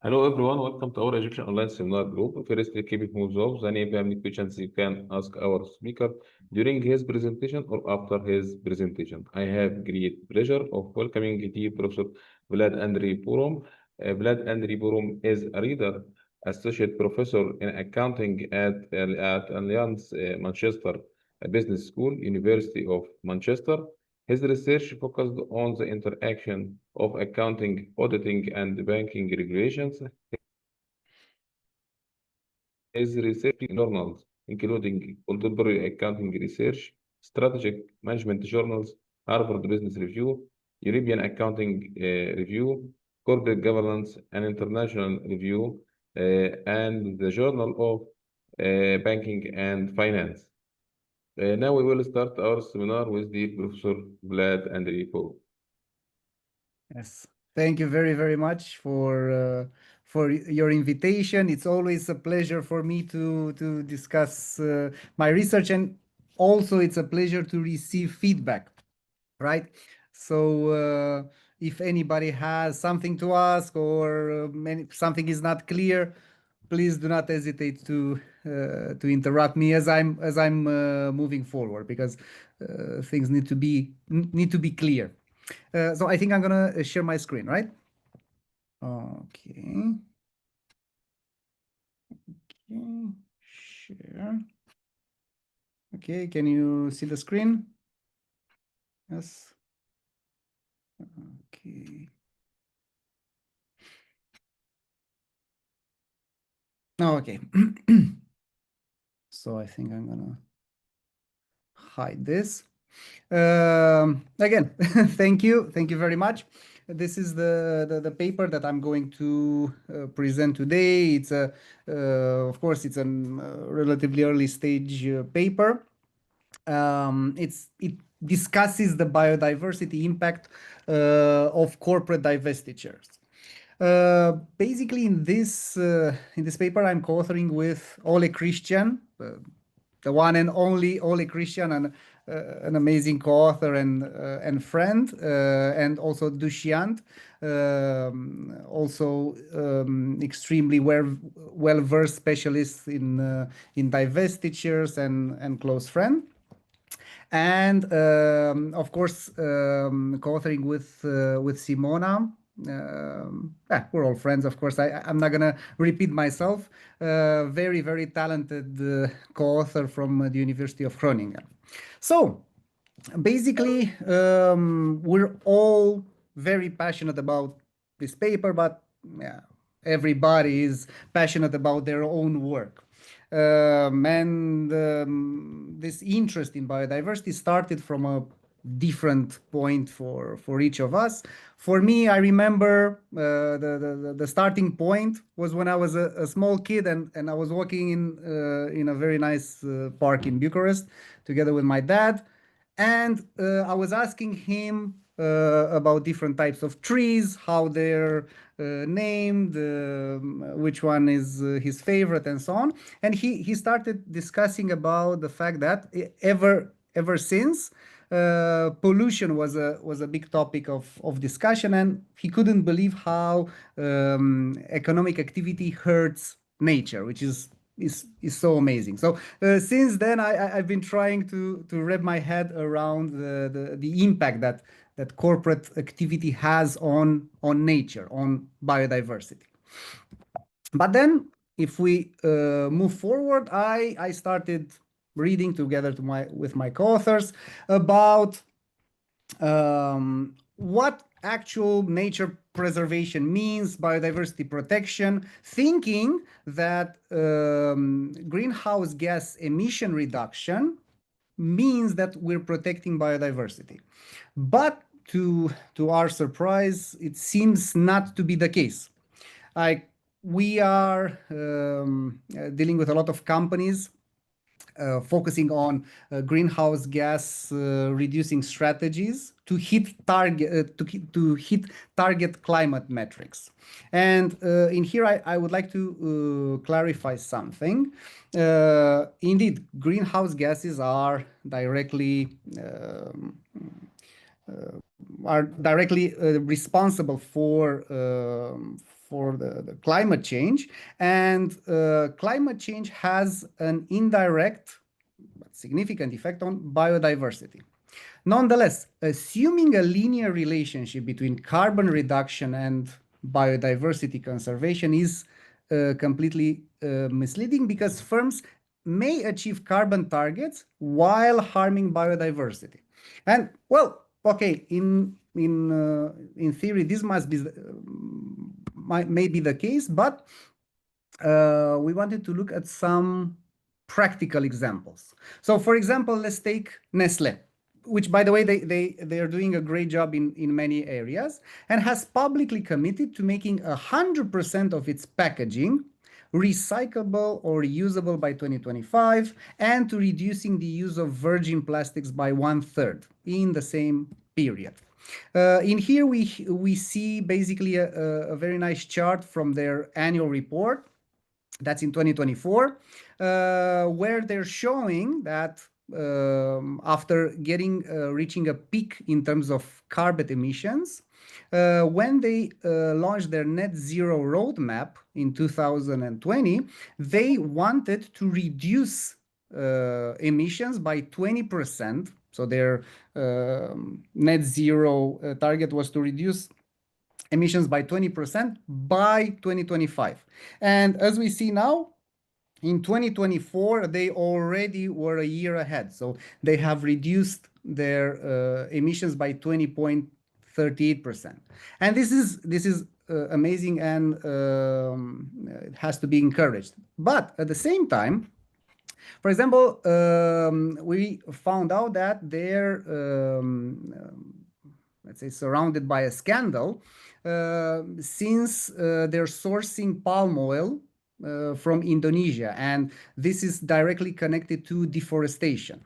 Hello everyone, welcome to our Egyptian online seminar group. Firstly, keep it moves off. Then if you have any questions, you can ask our speaker during his presentation or after his presentation. I have great pleasure of welcoming the Professor Vlad-Andrei Porumb. Vlad-Andrei Porumb is a reader, associate professor in accounting at Alliance Manchester Business School, University of Manchester. His research focused on the interaction of accounting, auditing, and banking regulations. His research in journals, including contemporary accounting research, strategic management journals, Harvard Business Review, European Accounting Review, Corporate Governance and International Review, and the Journal of Banking and Finance. Now we will start our seminar with the Professor Vlad-Andrei Porumb. Yes, thank you very, very much for your invitation. It's always a pleasure for me to discuss my research, and also it's a pleasure to receive feedback, right? So if anybody has something to ask or something is not clear, please do not hesitate to interrupt me as I'm moving forward, because things need to be clear. So I think I'm gonna share my screen, right? Okay. Okay. Share. Okay, can you see the screen? Yes. Okay. Okay. So I think I'm gonna hide this. Again, thank you very much. This is the paper that I'm going to present today. It's of course, it's a relatively early stage paper. It discusses the biodiversity impact of corporate divestitures. Basically, in this paper, I'm co-authoring with Ole Christian, the one and only Ole Christian, and an amazing co-author and friend, and also Dushyant, also extremely well-versed specialist in divestitures and close friend. And of course, co-authoring with Simona. We're all friends, of course. I'm not gonna repeat myself. Very, very talented co-author from the University of Groningen. So basically, we're all very passionate about this paper, but yeah, everybody is passionate about their own work. This interest in biodiversity started from a different point for each of us. For me, I remember the starting point was when I was a small kid, and I was walking in a very nice park in Bucharest together with my dad, and I was asking him about different types of trees, how they're named, which one is his favorite, and so on. And he started discussing about the fact that ever since, pollution was a big topic of discussion, and he couldn't believe how economic activity hurts nature, which is so amazing. So since then, I've been trying to wrap my head around the impact that corporate activity has on nature, on biodiversity. But then, if we move forward, I started reading together with my co-authors about what actual nature preservation means, biodiversity protection, thinking that greenhouse gas emission reduction means that we're protecting biodiversity. But to our surprise, it seems not to be the case. We are dealing with a lot of companies focusing on greenhouse gas reducing strategies to hit target climate metrics. And in here, I would like to clarify something. Indeed, greenhouse gases are directly responsible for the climate change, and climate change has an indirect but significant effect on biodiversity. Nonetheless, assuming a linear relationship between carbon reduction and biodiversity conservation is completely misleading, because firms may achieve carbon targets while harming biodiversity. And well, okay, in theory, this must be may be the case, but we wanted to look at some practical examples. So, for example, let's take Nestlé, which, by the way, they are doing a great job in many areas, and has publicly committed to making 100% of its packaging recyclable or reusable by 2025, and to reducing the use of virgin plastics by 1/3 in the same period. In here, we see basically a very nice chart from their annual report. That's in 2024, where they're showing that after reaching a peak in terms of carbon emissions, when they launched their net zero roadmap in 2020, they wanted to reduce emissions by 20%. So their net zero target was to reduce emissions by 20% by 2025. And as we see now, in 2024, they already were a year ahead. So they have reduced their emissions by 20.38%. And this is amazing, and it has to be encouraged. But at the same time, for example, we found out that they're, let's say, surrounded by a scandal, since they're sourcing palm oil from Indonesia, and this is directly connected to deforestation.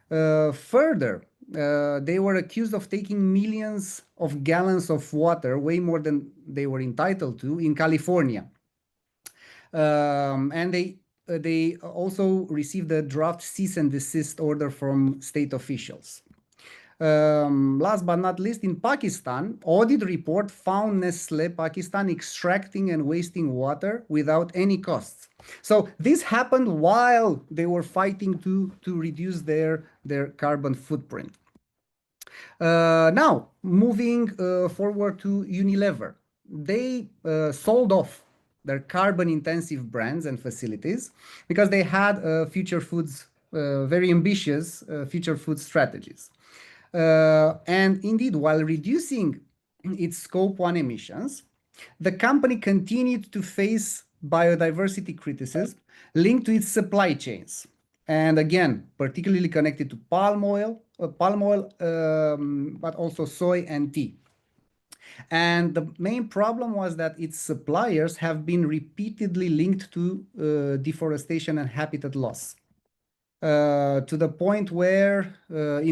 Further, they were accused of taking millions of gallons of water, way more than they were entitled to, in California. And they also received a draft cease and desist order from state officials. Last but not least, in Pakistan, audit report found Nestlé Pakistan extracting and wasting water without any costs. So this happened while they were fighting to reduce their carbon footprint. Now, moving forward to Unilever, they sold off their carbon-intensive brands and facilities because they had future foods, very ambitious future food strategies. And indeed, while reducing its Scope 1 emissions, the company continued to face biodiversity criticism linked to its supply chains. And again, particularly connected to palm oil, but also soy and tea. And the main problem was that its suppliers have been repeatedly linked to deforestation and habitat loss. To the point where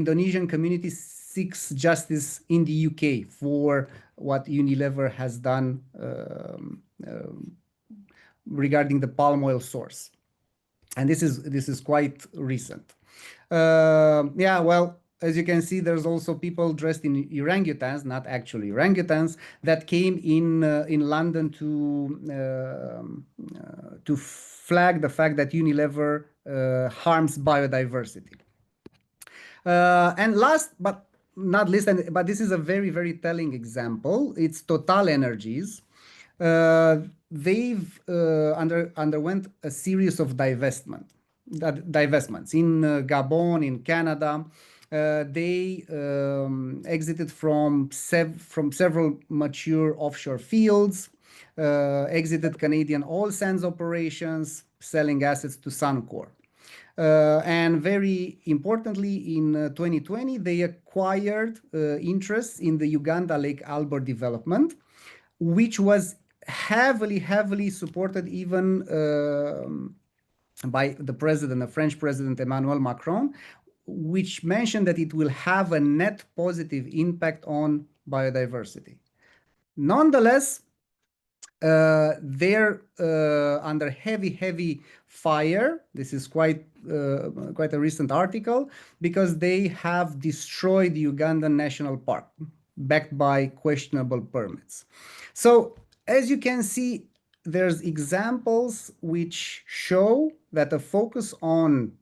Indonesian community seeks justice in the UK for what Unilever has done regarding the palm oil source. And this is quite recent. Yeah, well, as you can see, there's also people dressed in orangutans, not actually orangutans, that came in London to flag the fact that Unilever harms biodiversity. And last but not least, but this is a very, very telling example, it's Total Energies. They've underwent a series of divestments in Gabon, in Canada. They exited from several mature offshore fields, exited Canadian oil sands operations, selling assets to Suncor. And very importantly, in 2020, they acquired interests in the Uganda Lake Albert development, which was heavily supported even by the French president, Emmanuel Macron, which mentioned that it will have a net positive impact on biodiversity. Nonetheless, they're under heavy fire. This is quite a recent article, because they have destroyed the Ugandan National Park, backed by questionable permits. So as you can see, there's examples which show that the focus on,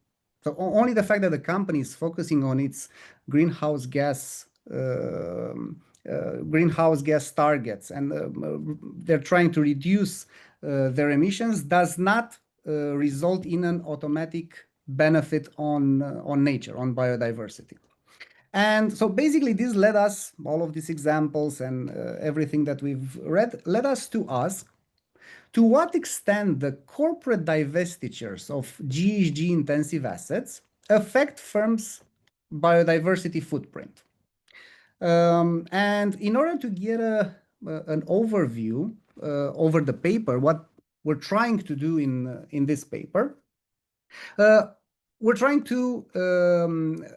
so only the fact that the company is focusing on its greenhouse gas targets, and they're trying to reduce their emissions, does not result in an automatic benefit on nature, on biodiversity. And so basically this led us, all of these examples and everything that we've read, led us to ask, to what extent the corporate divestitures of GHG intensive assets affect firms' biodiversity footprint. And in order to get an overview over the paper, what we're trying to do in this paper, we're trying to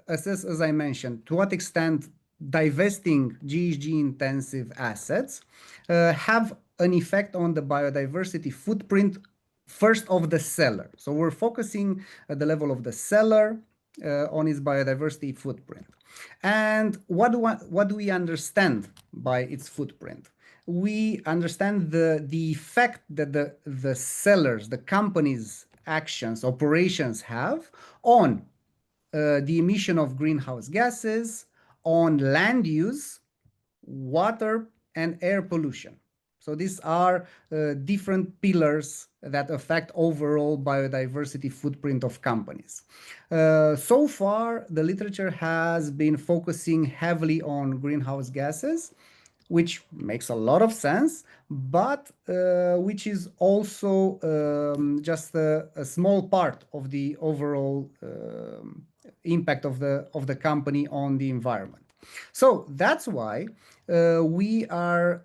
assess, as I mentioned, to what extent divesting GHG intensive assets have an effect on the biodiversity footprint, first of the seller. So we're focusing at the level of the seller on its biodiversity footprint. And what do we understand by its footprint? We understand the effect that the sellers, the companies' actions, operations have on the emission of greenhouse gases, on land use, water, and air pollution. So these are different pillars that affect overall biodiversity footprint of companies. So far, the literature has been focusing heavily on greenhouse gases, which makes a lot of sense, but which is also just a small part of the overall impact of the company on the environment. So that's why we are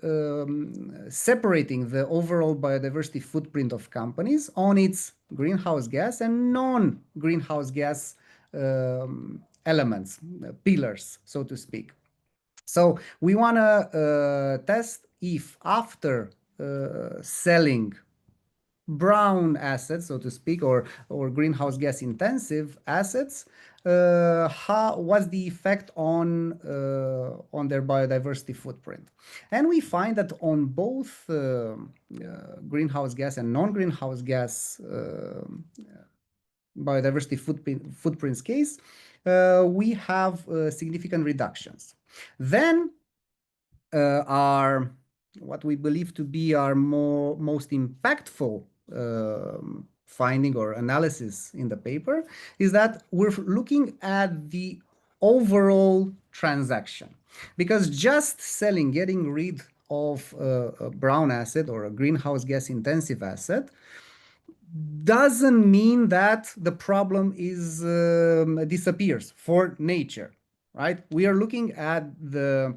separating the overall biodiversity footprint of companies on its greenhouse gas and non-greenhouse gas elements, pillars, so to speak. So we want to test if after selling brown assets, so to speak, or greenhouse gas intensive assets, what's the effect on their biodiversity footprint. And we find that on both greenhouse gas and non-greenhouse gas biodiversity footprints case, we have significant reductions. Then what we believe to be our most impactful finding or analysis in the paper is that we're looking at the overall transaction, because just selling, getting rid of a brown asset or a greenhouse gas intensive asset doesn't mean that the problem is disappears for nature, right? We are looking at the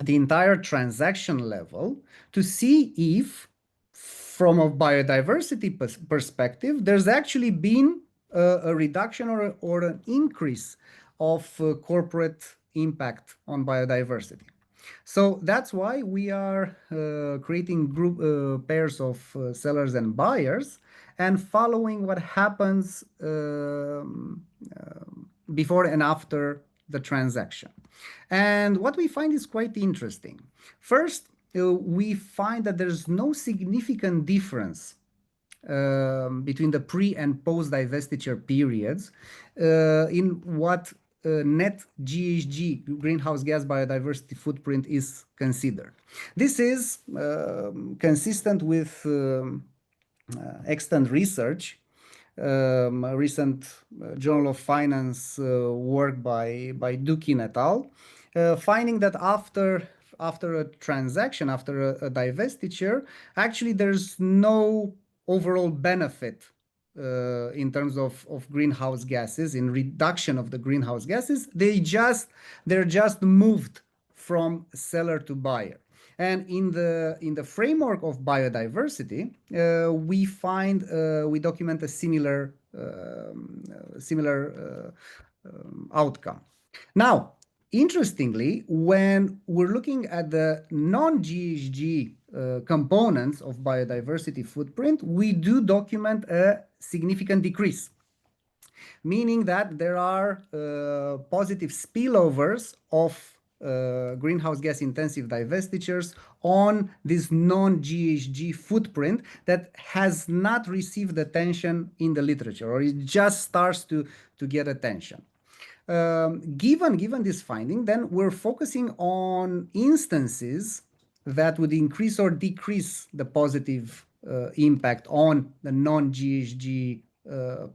entire transaction level to see if, from a biodiversity perspective, there's actually been a reduction or an increase of corporate impact on biodiversity. So that's why we are creating group pairs of sellers and buyers and following what happens before and after the transaction. And what we find is quite interesting. First, we find that there's no significant difference between the pre and post divestiture periods in what net GHG, greenhouse gas biodiversity footprint, is considered. This is consistent with extant research, a recent Journal of Finance work by Dukin et al., finding that after a transaction, after a divestiture, actually there's no overall benefit in terms of greenhouse gases, in reduction of the greenhouse gases. They're just moved from seller to buyer. And in the framework of biodiversity, we document a similar outcome. Now, interestingly, when we're looking at the non-GHG components of biodiversity footprint, we do document a significant decrease, meaning that there are positive spillovers of greenhouse gas intensive divestitures on this non-GHG footprint that has not received attention in the literature, or it just starts to get attention. Given this finding, then we're focusing on instances that would increase or decrease the positive impact on the non-GHG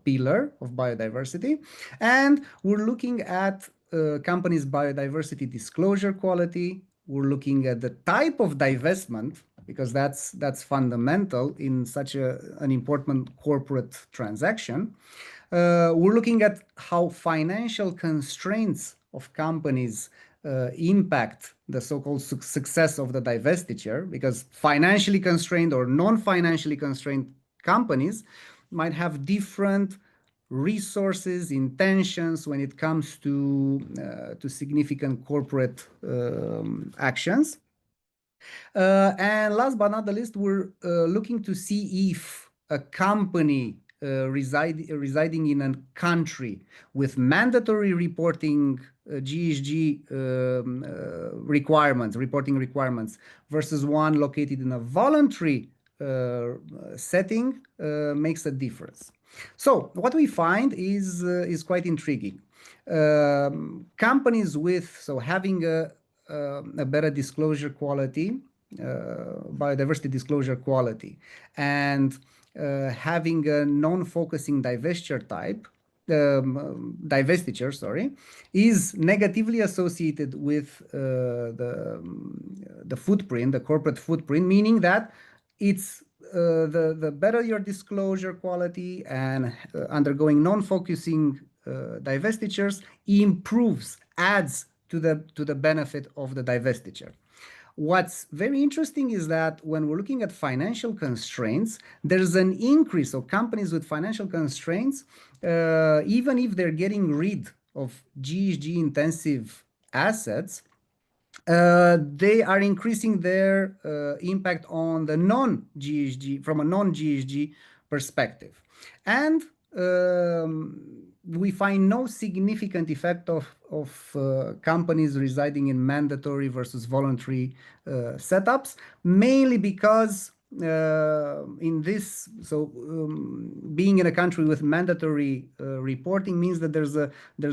pillar of biodiversity. And we're looking at companies' biodiversity disclosure quality. We're looking at the type of divestment, because that's fundamental in such an important corporate transaction. We're looking at how financial constraints of companies impact the so-called success of the divestiture, because financially constrained or non-financially constrained companies might have different resources, intentions when it comes to significant corporate actions. And last but not the least, we're looking to see if a company residing in a country with mandatory reporting GHG reporting requirements versus one located in a voluntary setting makes a difference. So what we find is quite intriguing. Companies having a better disclosure quality, biodiversity disclosure quality, and having a non-focusing divestiture is negatively associated with the footprint, the corporate footprint, meaning that it's the better your disclosure quality and undergoing non-focusing divestitures adds to the benefit of the divestiture. What's very interesting is that when we're looking at financial constraints, there's an increase of companies with financial constraints, even if they're getting rid of GHG intensive assets, they are increasing their impact on the non-GHG, from a non-GHG perspective. And we find no significant effect of companies residing in mandatory versus voluntary setups, mainly because in this, being in a country with mandatory reporting means that there's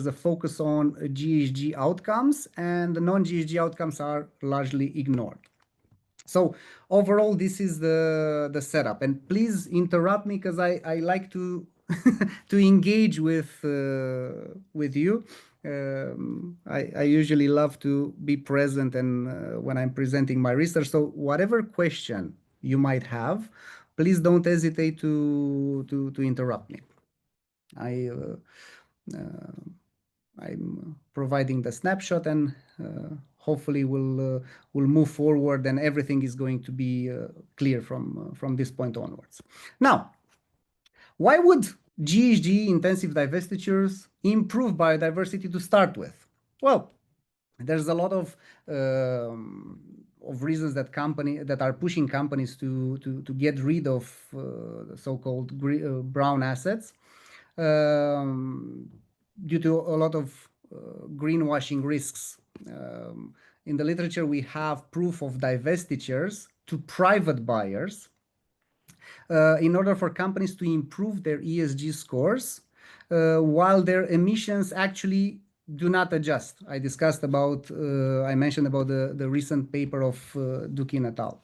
a focus on GHG outcomes, and the non-GHG outcomes are largely ignored. So overall, this is the setup. And please interrupt me, because I like to to engage with you. I usually love to be present and when I'm presenting my research. So whatever question you might have, please don't hesitate to interrupt me. I'm providing the snapshot, and hopefully we'll move forward, and everything is going to be clear from this point onwards. Now, why would GHG intensive divestitures improve biodiversity to start with? Well, there's a lot of reasons that are pushing companies to get rid of the so-called brown assets, due to a lot of greenwashing risks. In the literature, we have proof of divestitures to private buyers in order for companies to improve their ESG scores, while their emissions actually do not adjust. I mentioned about the recent paper of Dukin et al.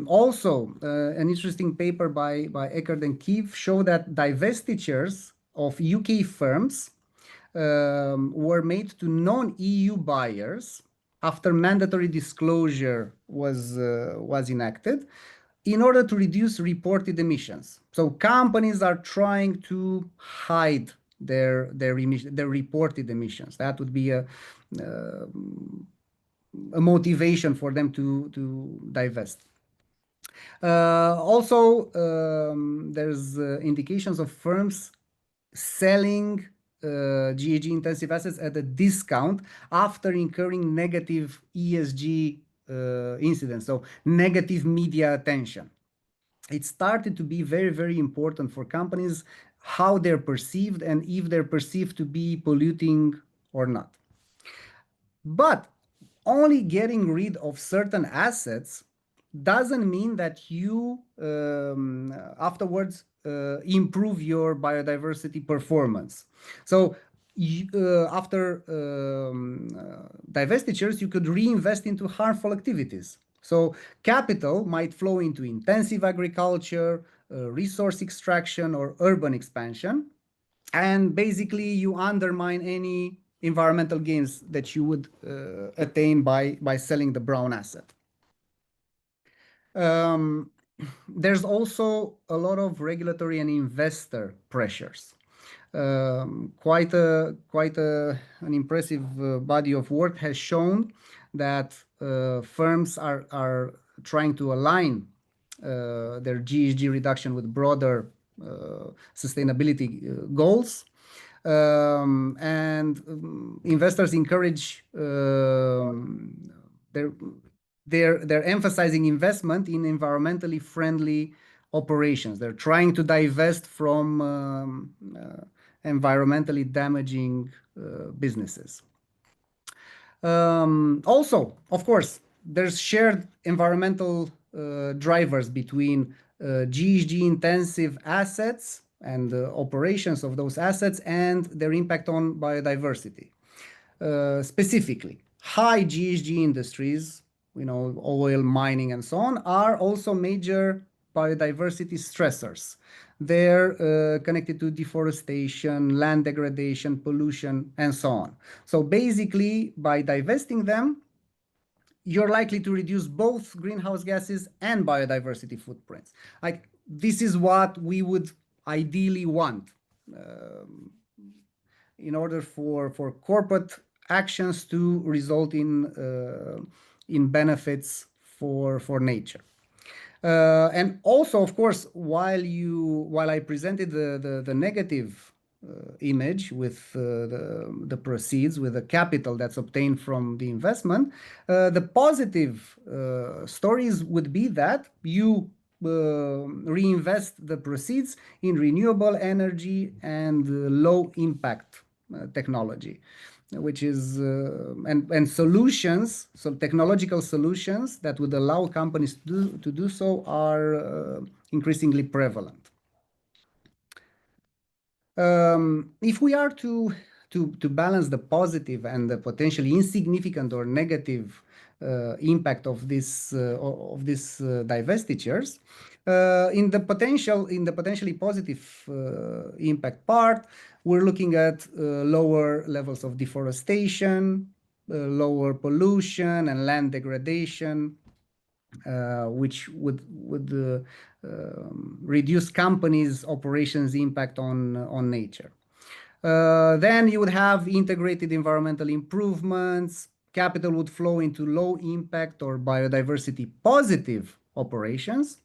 Also, an interesting paper by Eckert and Keefe showed that divestitures of UK firms were made to non-EU buyers after mandatory disclosure was enacted, in order to reduce reported emissions. So companies are trying to hide their reported emissions. That would be a motivation for them to divest. Also, there's indications of firms selling GHG intensive assets at a discount after incurring negative ESG incidents, so negative media attention. It started to be very, very important for companies how they're perceived and if they're perceived to be polluting or not. But only getting rid of certain assets doesn't mean that you afterwards improve your biodiversity performance. So after divestitures, you could reinvest into harmful activities. So capital might flow into intensive agriculture, resource extraction, or urban expansion. And basically, you undermine any environmental gains that you would attain by selling the brown asset. There's also a lot of regulatory and investor pressures. An impressive body of work has shown that firms are trying to align their GHG reduction with broader sustainability goals. Investors encourage they're emphasizing investment in environmentally friendly operations. They're trying to divest from environmentally damaging businesses. Also, of course, there's shared environmental drivers between GHG intensive assets and operations of those assets and their impact on biodiversity. Specifically, high GHG industries, oil, mining, and so on, are also major biodiversity stressors. They're connected to deforestation, land degradation, pollution, and so on. So basically, by divesting them, you're likely to reduce both greenhouse gases and biodiversity footprints. Like, this is what we would ideally want in order for corporate actions to result in benefits for nature. And also, of course, while I presented the negative image with the proceeds, with the capital that's obtained from the investment, the positive stories would be that you reinvest the proceeds in renewable energy and low impact technology, which is and solutions, so technological solutions that would allow companies to do so are increasingly prevalent. If we are to balance the positive and the potentially insignificant or negative impact of this divestitures, in the potentially positive impact part, we're looking at lower levels of deforestation, lower pollution and land degradation, which would reduce companies' operations impact on nature. Then you would have integrated environmental improvements. Capital would flow into low impact or biodiversity positive operations.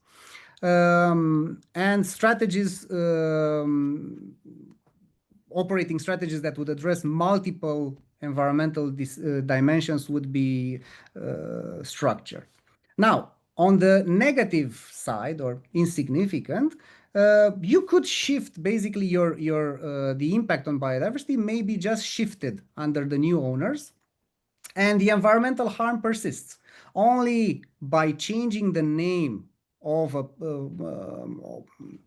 And strategies, operating strategies that would address multiple environmental dimensions would be structured. Now, on the negative side or insignificant, you could shift basically the impact on biodiversity may be just shifted under the new owners, and the environmental harm persists. Only by changing the name of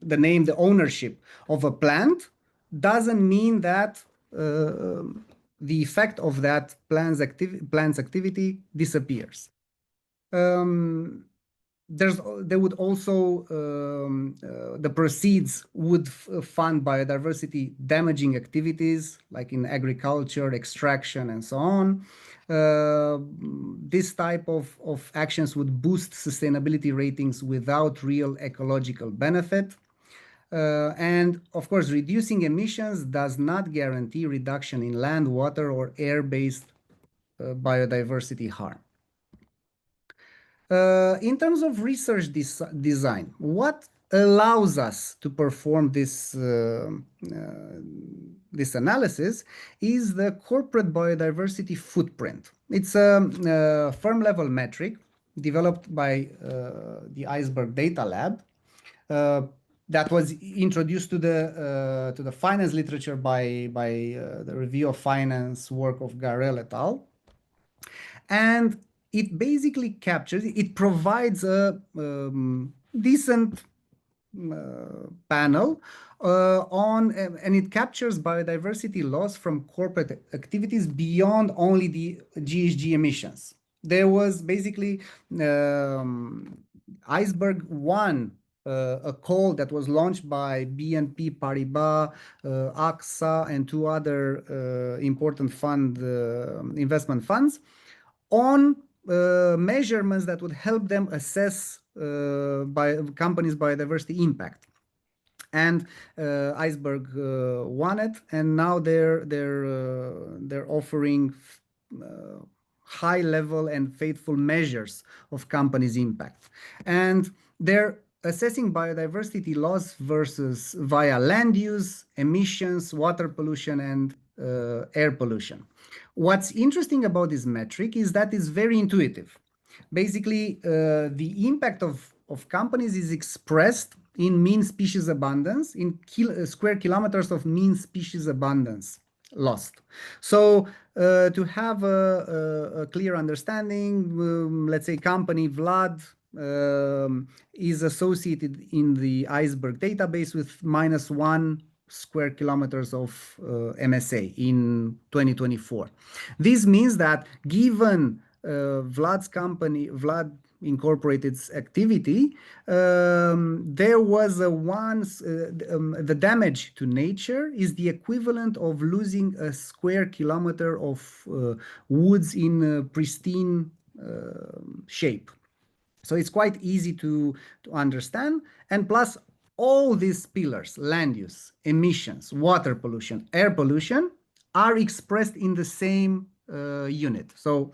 the ownership of a plant doesn't mean that the effect of that plant's activity disappears. There would also the proceeds would fund biodiversity damaging activities like in agriculture, extraction, and so on. This type of actions would boost sustainability ratings without real ecological benefit. And of course, reducing emissions does not guarantee reduction in land, water, or air-based biodiversity harm. In terms of research design, what allows us to perform this analysis is the corporate biodiversity footprint. It's a firm-level metric developed by the Iceberg Data Lab that was introduced to the finance literature by the Review of Finance work of Garel et al. And it basically captures, it provides a decent panel and it captures biodiversity loss from corporate activities beyond only the GHG emissions. There was basically Iceberg 1, a call that was launched by BNP Paribas, AXA, and two other important investment funds on measurements that would help them assess companies' biodiversity impact. And Iceberg won it, and now they're offering high level and faithful measures of companies' impact. And they're assessing biodiversity loss versus via land use, emissions, water pollution, and air pollution. What's interesting about this metric is that it's very intuitive. Basically, the impact of companies is expressed in mean species abundance, in square kilometers of mean species abundance lost. So to have a clear understanding, let's say company Vlad is associated in the Iceberg database with -1 square kilometers of MSA in 2024. This means that given Vlad's company, Vlad Incorporated's activity, there was the damage to nature is the equivalent of losing a square kilometer of woods in pristine shape. So it's quite easy to understand. And plus, all these pillars, land use, emissions, water pollution, air pollution, are expressed in the same unit. So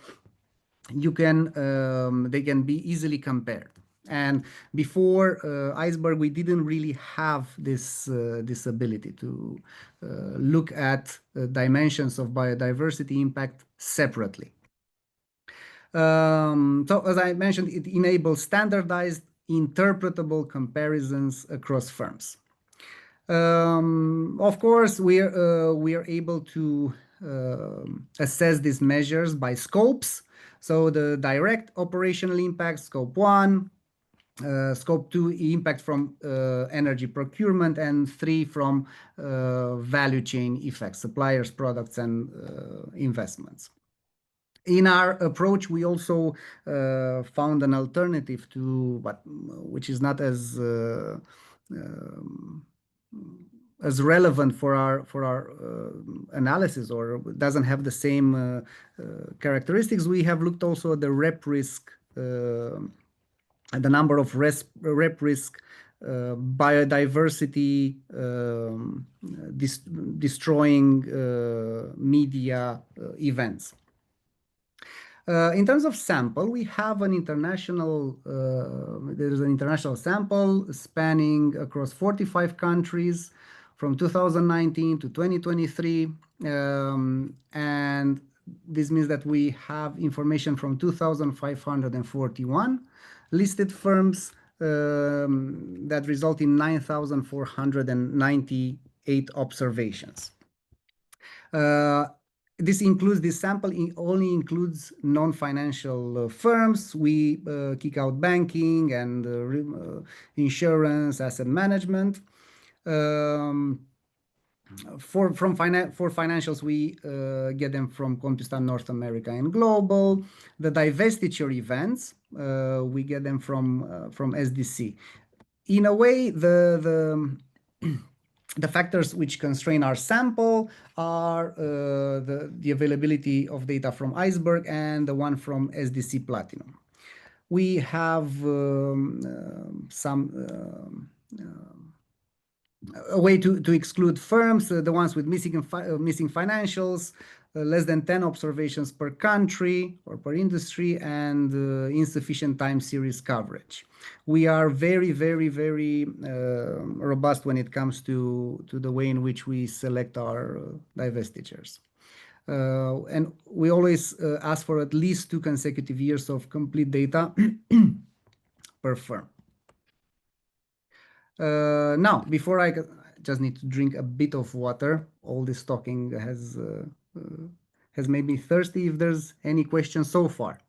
they can be easily compared. And before Iceberg, we didn't really have this ability to look at dimensions of biodiversity impact separately. So as I mentioned, it enables standardized, interpretable comparisons across firms. Of course, we are able to assess these measures by scopes. So the direct operational impact, scope 1, scope 2, impact from energy procurement, and 3 from value chain effects, suppliers, products, and investments. In our approach, we also found an alternative to which is not as relevant for our analysis, or doesn't have the same characteristics. We have looked also at the rep risk, at the number of rep risk biodiversity destroying media events. In terms of sample, we have an international, there's an international sample spanning across 45 countries from 2019 to 2023. And this means that we have information from 2,541 listed firms that result in 9,498 observations. This sample only includes non-financial firms. We kick out banking and insurance, asset management. For financials, we get them from Compustan North America and Global. The divestiture events, we get them from SDC. In a way, the factors which constrain our sample are the availability of data from Iceberg and the one from SDC Platinum. We have a way to exclude firms, the ones with missing financials, less than 10 observations per country or per industry, and insufficient time series coverage. We are very, very, very robust when it comes to the way in which we select our divestitures. And we always ask for at least 2 consecutive years of complete data per firm. Now, before I just need to drink a bit of water. All this talking has has made me thirsty if there's any questions so far.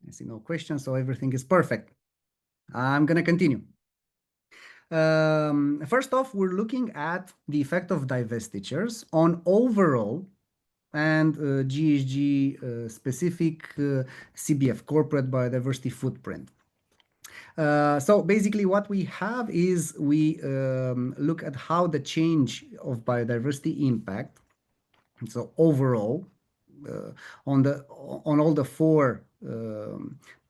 I see no questions, so everything is perfect. I'm going to continue. First off, we're looking at the effect of divestitures on overall and GHG specific CBF, corporate biodiversity footprint. So basically what we have is we look at how the change of biodiversity impact, so overall, on all the four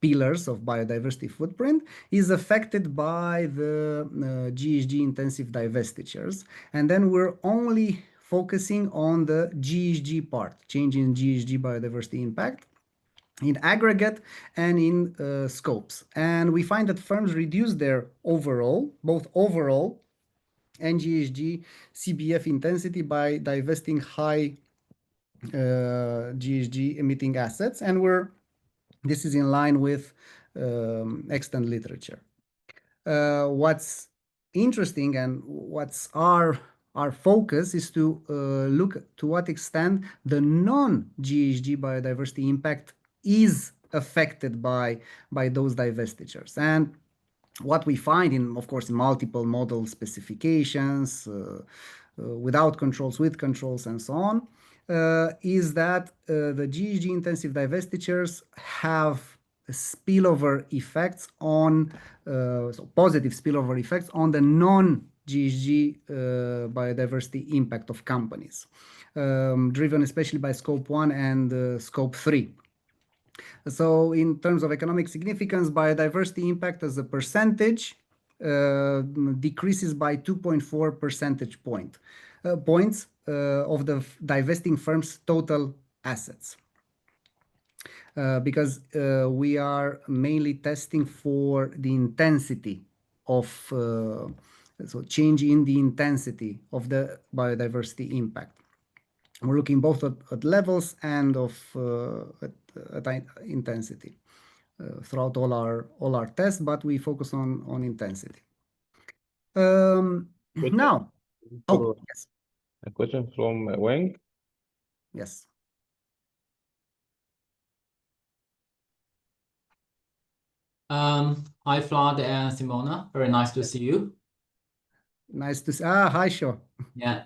pillars of biodiversity footprint is affected by the GHG intensive divestitures. And then we're only focusing on the GHG part, change in GHG biodiversity impact in aggregate and in scopes. And we find that firms reduce their overall, both overall and GHG CBF intensity by divesting high GHG emitting assets, and this is in line with extant literature. What's interesting and what's our focus is to look to what extent the non-GHG biodiversity impact is affected by those divestitures. And what we find in, of course, in multiple model specifications, without controls, with controls, and so on, is that the GHG intensive divestitures have spillover effects on, so positive spillover effects on the non-GHG biodiversity impact of companies, driven especially by scope 1 and scope 3. So in terms of economic significance, biodiversity impact as a percentage decreases by 2.4 percentage points of the divesting firm's total assets. Because we are mainly testing for the intensity of, so change in the intensity of the biodiversity impact. We're looking both at levels and at intensity throughout all our tests, but we focus on intensity. Now, yes. A question from Wang. Yes. Hi, Vlad and Simona. Very nice to see you. Nice to see. Hi, sure. Yeah.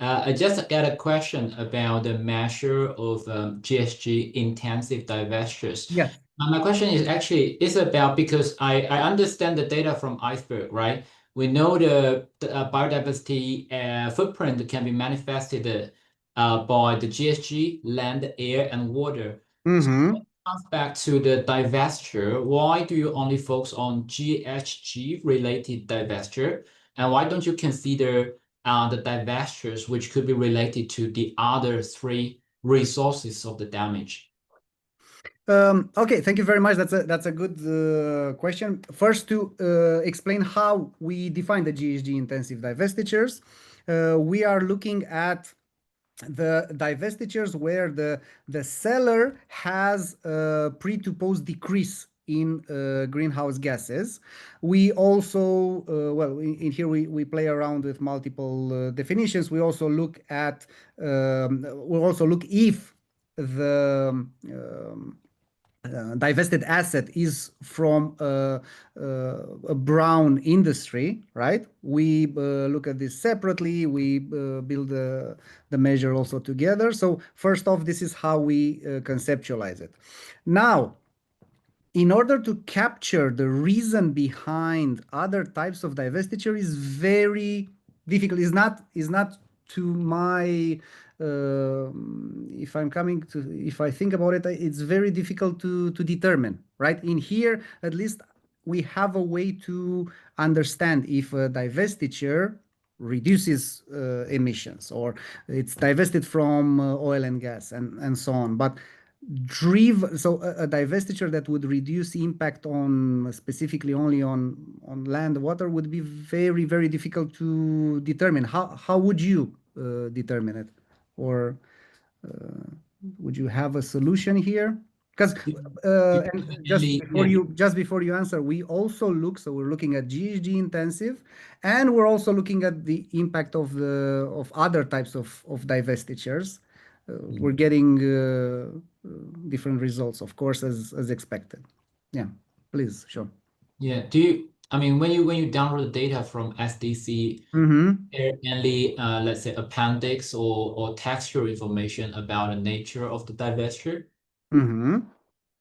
I just got a question about the measure of GHG intensive divestitures. Yeah. My question is about, because I understand the data from iceberg, right? We know the biodiversity footprint can be manifested by the GHG, land, air, and water. Mm-hmm. So comes back to the divestiture. Why do you only focus on GHG related divestiture? And why don't you consider the divestitures which could be related to the other three resources of the damage? Okay, thank you very much. That's a good question. First, to explain how we define the GHG intensive divestitures, we are looking at the divestitures where the seller has a pre to post decrease in greenhouse gases. We also, well, in here we play around with multiple definitions. We also look at, we'll also look if the divested asset is from a brown industry, right? We look at this separately. We build the measure also together. So first off, this is how we conceptualize it. Now, in order to capture the reason behind other types of divestiture is very difficult. Is not to my if I think about it, it's very difficult to determine, right? In here, at least we have a way to understand if a divestiture reduces emissions or it's divested from oil and gas and so on. But so a divestiture that would reduce impact on specifically only on land, water would be very, very difficult to determine. How would you determine it? Or would you have a solution here? Because and Usually, just before you answer, we also look. So we're looking at GHG intensive, and we're also looking at the impact of other types of divestitures. We're getting different results, of course, as expected. Yeah, please, sure. Yeah. I mean, when you download the data from SDC, there only let's say appendix or textual information about the nature of the divestiture.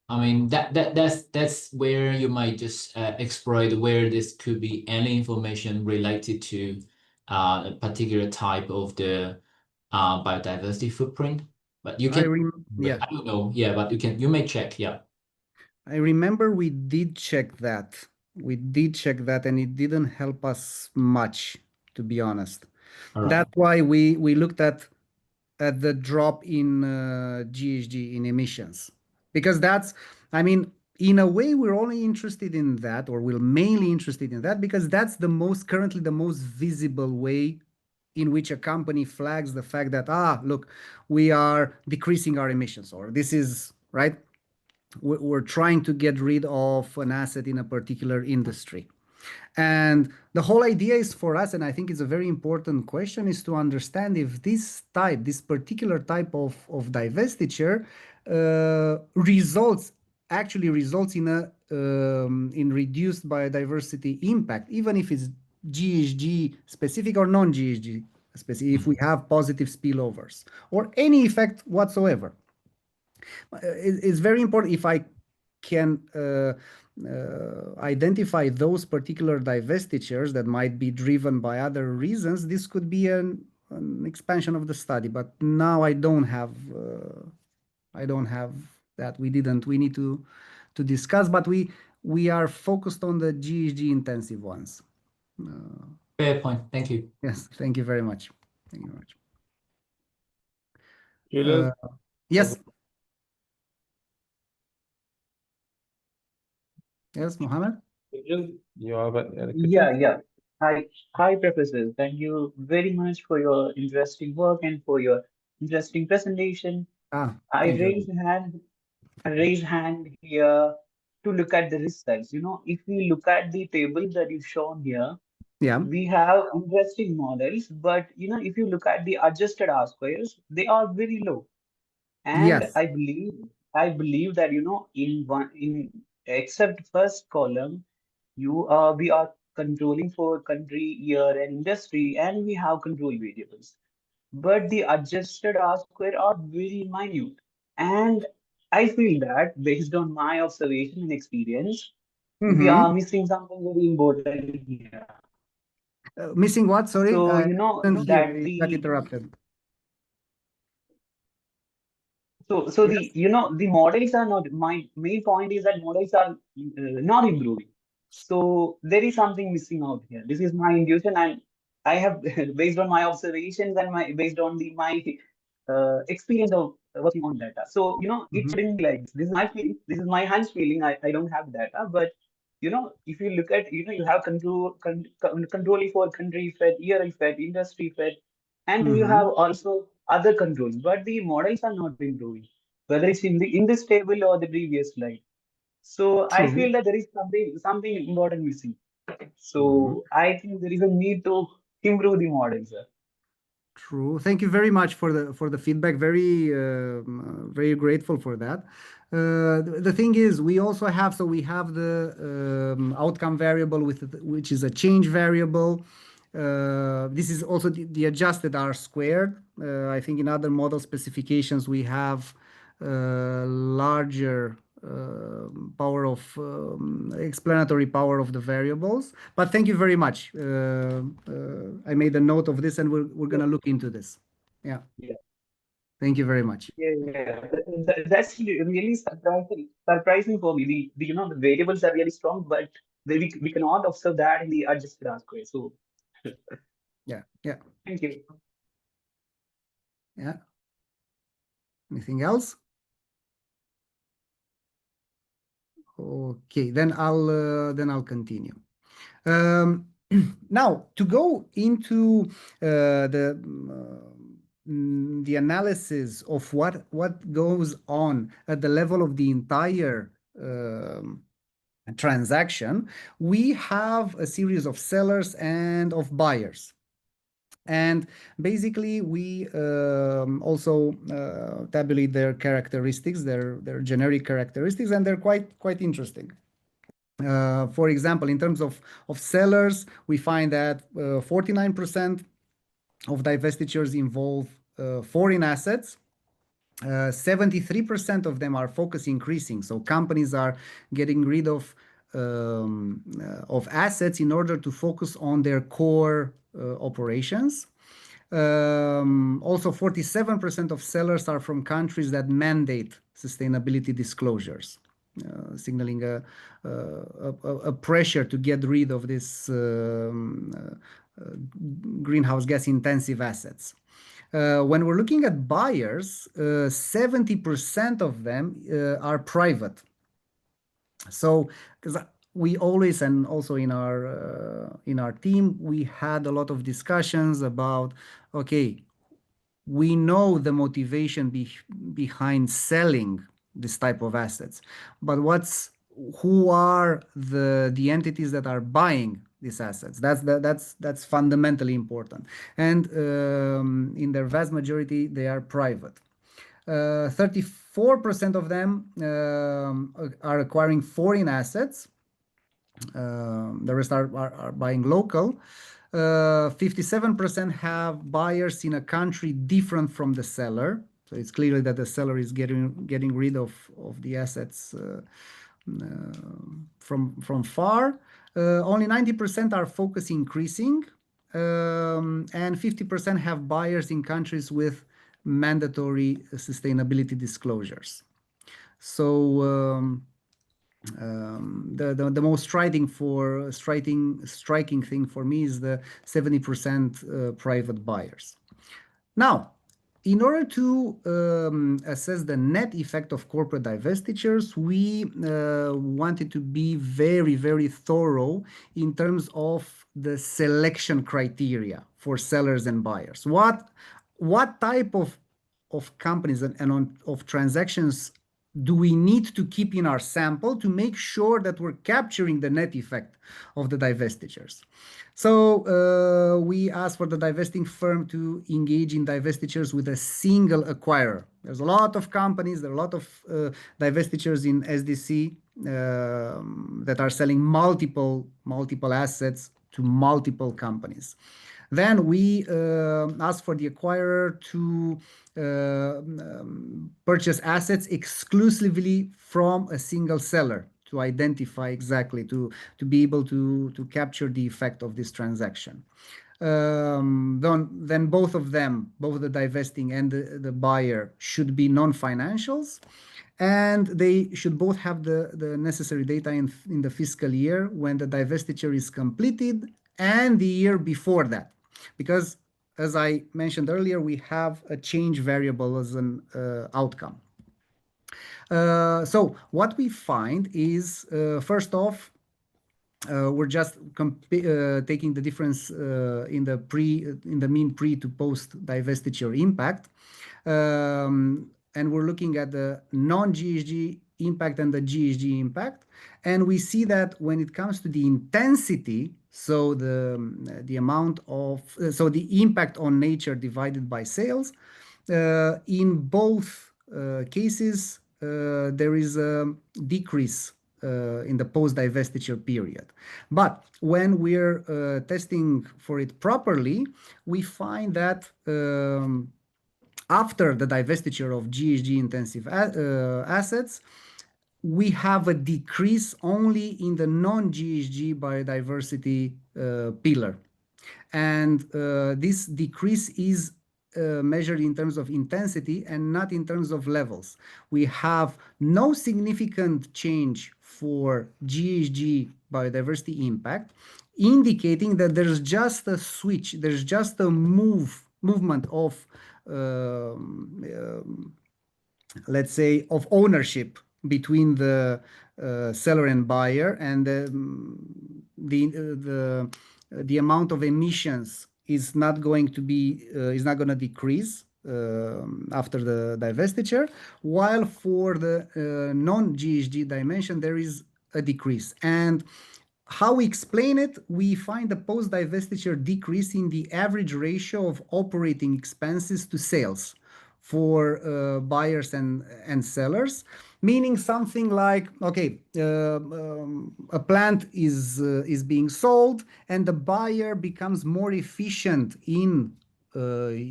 I mean that's where you might just exploit where this could be any information related to a particular type of the biodiversity footprint. But you can, yeah, I don't know. Yeah, but you may check. Yeah. I remember we did check that. We did check that, and it didn't help us much, to be honest. All right. That's why we looked at the drop in GHG in emissions, because that's, I mean, in a way, we're only interested in that, or we're mainly interested in that, because that's currently the most visible way in which a company flags the fact that, look, we are decreasing our emissions, or this is, right? We're trying to get rid of an asset in a particular industry. And the whole idea is for us, and I think it's a very important question, is to understand if this particular type of divestiture actually results in in reduced biodiversity impact, even if it's GHG specific or non-GHG specific, if we have positive spillovers or any effect whatsoever. It's very important if I can identify those particular divestitures that might be driven by other reasons. This could be an expansion of the study, but now I don't have that. We need to discuss, but we are focused on the GHG intensive ones. Fair point. Thank you. Yes, thank you very much. Thank you very much. Yes. Yes, Mohammed? You have a question? Yeah. Hi, Professor. Thank you very much for your interesting work and for your interesting presentation. I raised hand here to look at the results. If we look at the table that you've shown here, we have interesting models, but if you look at the adjusted R squares, they are very low. And Yes. I believe that in except first column, we are controlling for country, year, and industry, and we have control variables. But the adjusted R square are very minute. And I feel that based on my observation and experience, we are missing something very important here. Missing what? Sorry, So, that got interrupted. So the models are not, my main point is that models are not improving. So there is something missing out here. This is my intuition, and I have based on my observations and based on my experience of working on data. So it shouldn't be like this. This is my feeling. This is my hunch feeling. I don't have data, but if you look at you have control for country fed, year fed, industry fed, and you have also other controls, but the models are not improving, whether it's in this table or the previous slide. So I feel that there is something important missing. So I think there is a need to improve the models. True. Thank you very much for the feedback. Very very grateful for that. The thing is, we also have the outcome variable which is a change variable. This is also the adjusted R squared. I think in other model specifications we have larger power of explanatory power of the variables. But thank you very much. I made a note of this, and we're gonna look into this. Yeah. Thank you very much. Yeah. That's really surprising for me. The variables are really strong, but we cannot observe that in the adjusted R square. So yeah. Thank you. Yeah. Anything else? Okay, then I'll continue. Now to go into the the analysis of what goes on at the level of the entire transaction, we have a series of sellers and of buyers. And basically, we also tabulate their characteristics, their generic characteristics, and they're quite interesting. For example, in terms of sellers, we find that 49% of divestitures involve foreign assets. 73% of them are focus increasing. So companies are getting rid of assets in order to focus on their core operations. Also, 47% of sellers are from countries that mandate sustainability disclosures, signaling a pressure to get rid of this greenhouse gas intensive assets. When we're looking at buyers, 70% of them are private. So, because we always, and also in our team, we had a lot of discussions about, okay, we know the motivation behind selling this type of assets, but who are the entities that are buying these assets? That's fundamentally important. And in their vast majority, they are private. 34% of them are acquiring foreign assets. The rest are buying local. 57% have buyers in a country different from the seller. So it's clearly that the seller is getting rid of the assets from far. Only 90% are focus increasing, and 50% have buyers in countries with mandatory sustainability disclosures. So the most striking thing for me is the 70% private buyers. Now, in order to assess the net effect of corporate divestitures, we wanted to be very, very thorough in terms of the selection criteria for sellers and buyers. What type of companies and of transactions do we need to keep in our sample to make sure that we're capturing the net effect of the divestitures? So we asked for the divesting firm to engage in divestitures with a single acquirer. There's a lot of companies, there are a lot of divestitures in SDC that are selling multiple assets to multiple companies. Then we asked for the acquirer to purchase assets exclusively from a single seller to identify exactly, to be able to capture the effect of this transaction. Then both of them, both the divesting and the buyer, should be non-financials, and they should both have the necessary data in the fiscal year when the divestiture is completed and the year before that. Because, as I mentioned earlier, we have a change variable as an outcome. So what we find is, first off, we're just taking the difference in the mean pre to post divestiture impact, and we're looking at the non-GHG impact and the GHG impact, and we see that when it comes to the intensity, so the amount of the impact on nature divided by sales, in both cases there is a decrease in the post-divestiture period. But when we're testing for it properly, we find that after the divestiture of GHG intensive assets, we have a decrease only in the non-GHG biodiversity pillar. And this decrease is measured in terms of intensity and not in terms of levels. We have no significant change for GHG biodiversity impact, indicating that there's just a switch, there's just a movement of, let's say, of ownership between the seller and buyer, and the amount of emissions is not going to decrease after the divestiture, while for the non-GHG dimension, there is a decrease. And how we explain it, we find a post-divestiture decrease in the average ratio of operating expenses to sales for buyers and sellers, meaning something like, okay, a plant is being sold and the buyer becomes more efficient in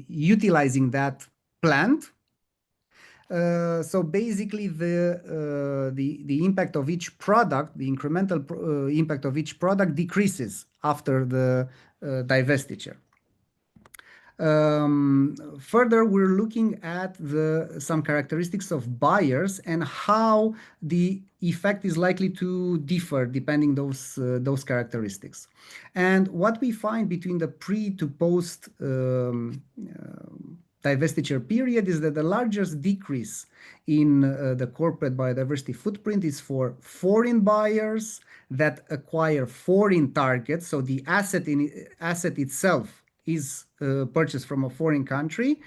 utilizing that plant. So basically, the impact of each product, the incremental impact of each product decreases after the divestiture. Further, we're looking at some characteristics of buyers and how the effect is likely to differ depending those characteristics. And what we find between the pre to post divestiture period is that the largest decrease in the corporate biodiversity footprint is for foreign buyers that acquire foreign targets. So the asset itself is purchased from a foreign country,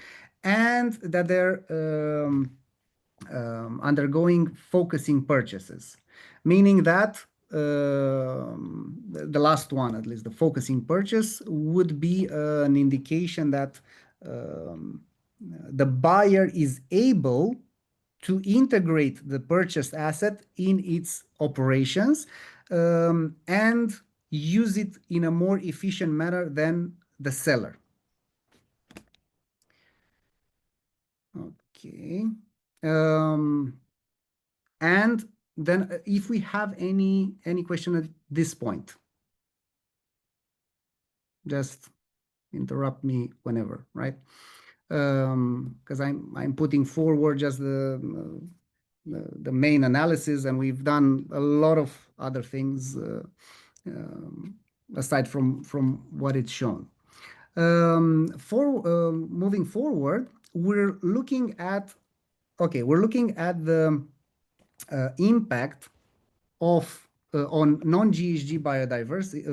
and that they're undergoing focusing purchases, meaning that the last one, at least the focusing purchase, would be an indication that the buyer is able to integrate the purchased asset in its operations and use it in a more efficient manner than the seller. Okay. And then if we have any question at this point, just interrupt me whenever, right? Because I'm putting forward just the main analysis, and we've done a lot of other things aside from what it's shown. Moving forward, we're looking at the impact of on non-GHG biodiversity,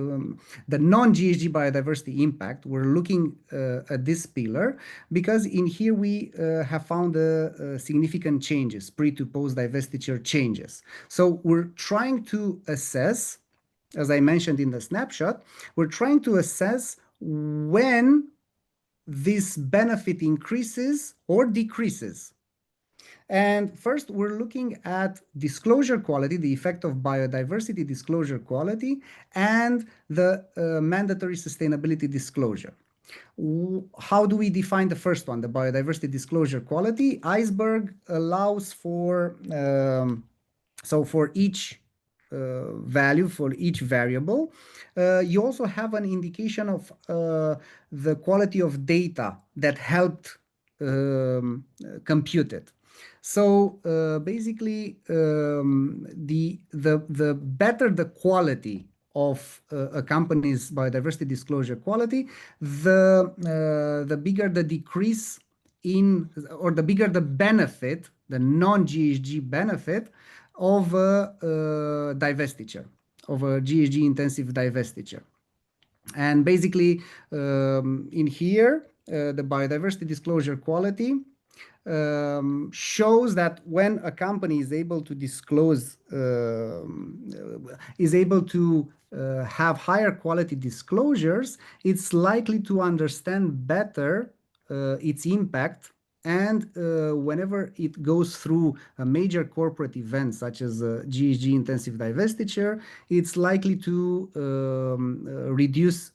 the non-GHG biodiversity impact. We're looking at this pillar because in here we have found significant changes, pre to post divestiture changes. So we're trying to assess, as I mentioned in the snapshot, we're trying to assess when this benefit increases or decreases. And first, we're looking at disclosure quality, the effect of biodiversity disclosure quality, and the mandatory sustainability disclosure. How do we define the first one, the biodiversity disclosure quality? Iceberg allows for, so for each value, for each variable, you also have an indication of the quality of data that helped compute it. So basically, the better the quality of a company's biodiversity disclosure quality, the bigger the decrease in, or the bigger the benefit, the non-GHG benefit of a divestiture, of a GHG intensive divestiture. And basically, in here, the biodiversity disclosure quality shows that when a company is able to disclose, is able to have higher quality disclosures, it's likely to understand better its impact. And whenever it goes through a major corporate event, such as a GHG intensive divestiture, it's likely to reduce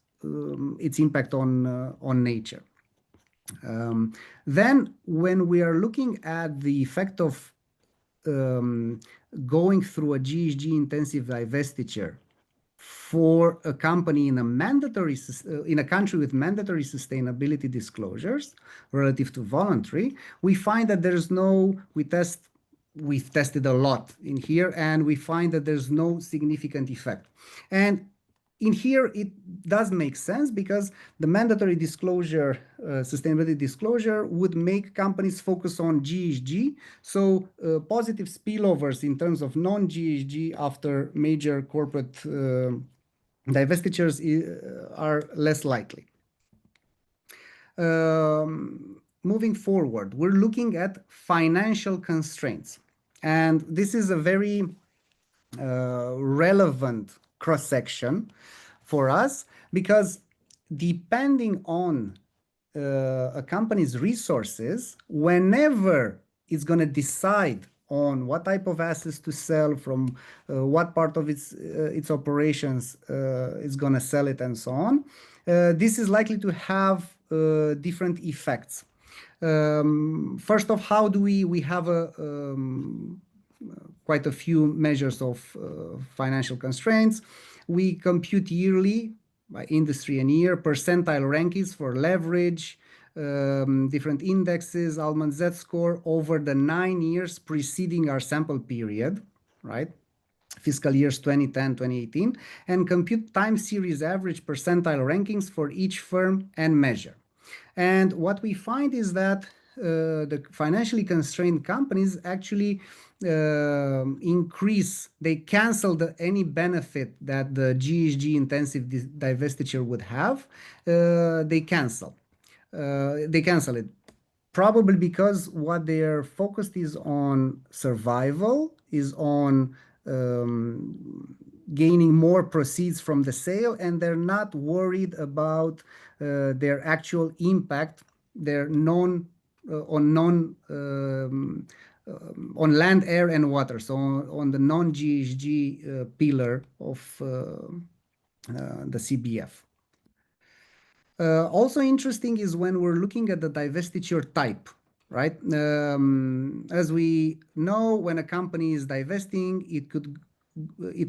its impact on nature. Then, when we are looking at the effect of going through a GHG intensive divestiture for a company in a country with mandatory sustainability disclosures relative to voluntary, we find that there's no, we've tested a lot in here, and we find that there's no significant effect. And in here, it does make sense because the mandatory disclosure, sustainability disclosure, would make companies focus on GHG. So positive spillovers in terms of non-GHG after major corporate divestitures are less likely. moving forward, we're looking at financial constraints. And this is a very relevant cross-section for us, because depending on a company's resources, whenever it's going to decide on what type of assets to sell, from what part of its operations is going to sell it, and so on, this is likely to have different effects. First off, how do we have quite a few measures of financial constraints. We compute yearly, by industry and year, percentile rankings for leverage, different indexes, Altman Z-score over the 9 years preceding our sample period, right? Fiscal years 2010, 2018, and compute time series average percentile rankings for each firm and measure. And what we find is that the financially constrained companies actually they cancel any benefit that the GHG intensive divestiture would have. They cancel it, probably because what they are focused is on survival, is on gaining more proceeds from the sale, and they're not worried about their actual impact, on land, air, and water, so on the non-GHG pillar of the CBF. Also interesting is when we're looking at the divestiture type, right? As we know, when a company is divesting, it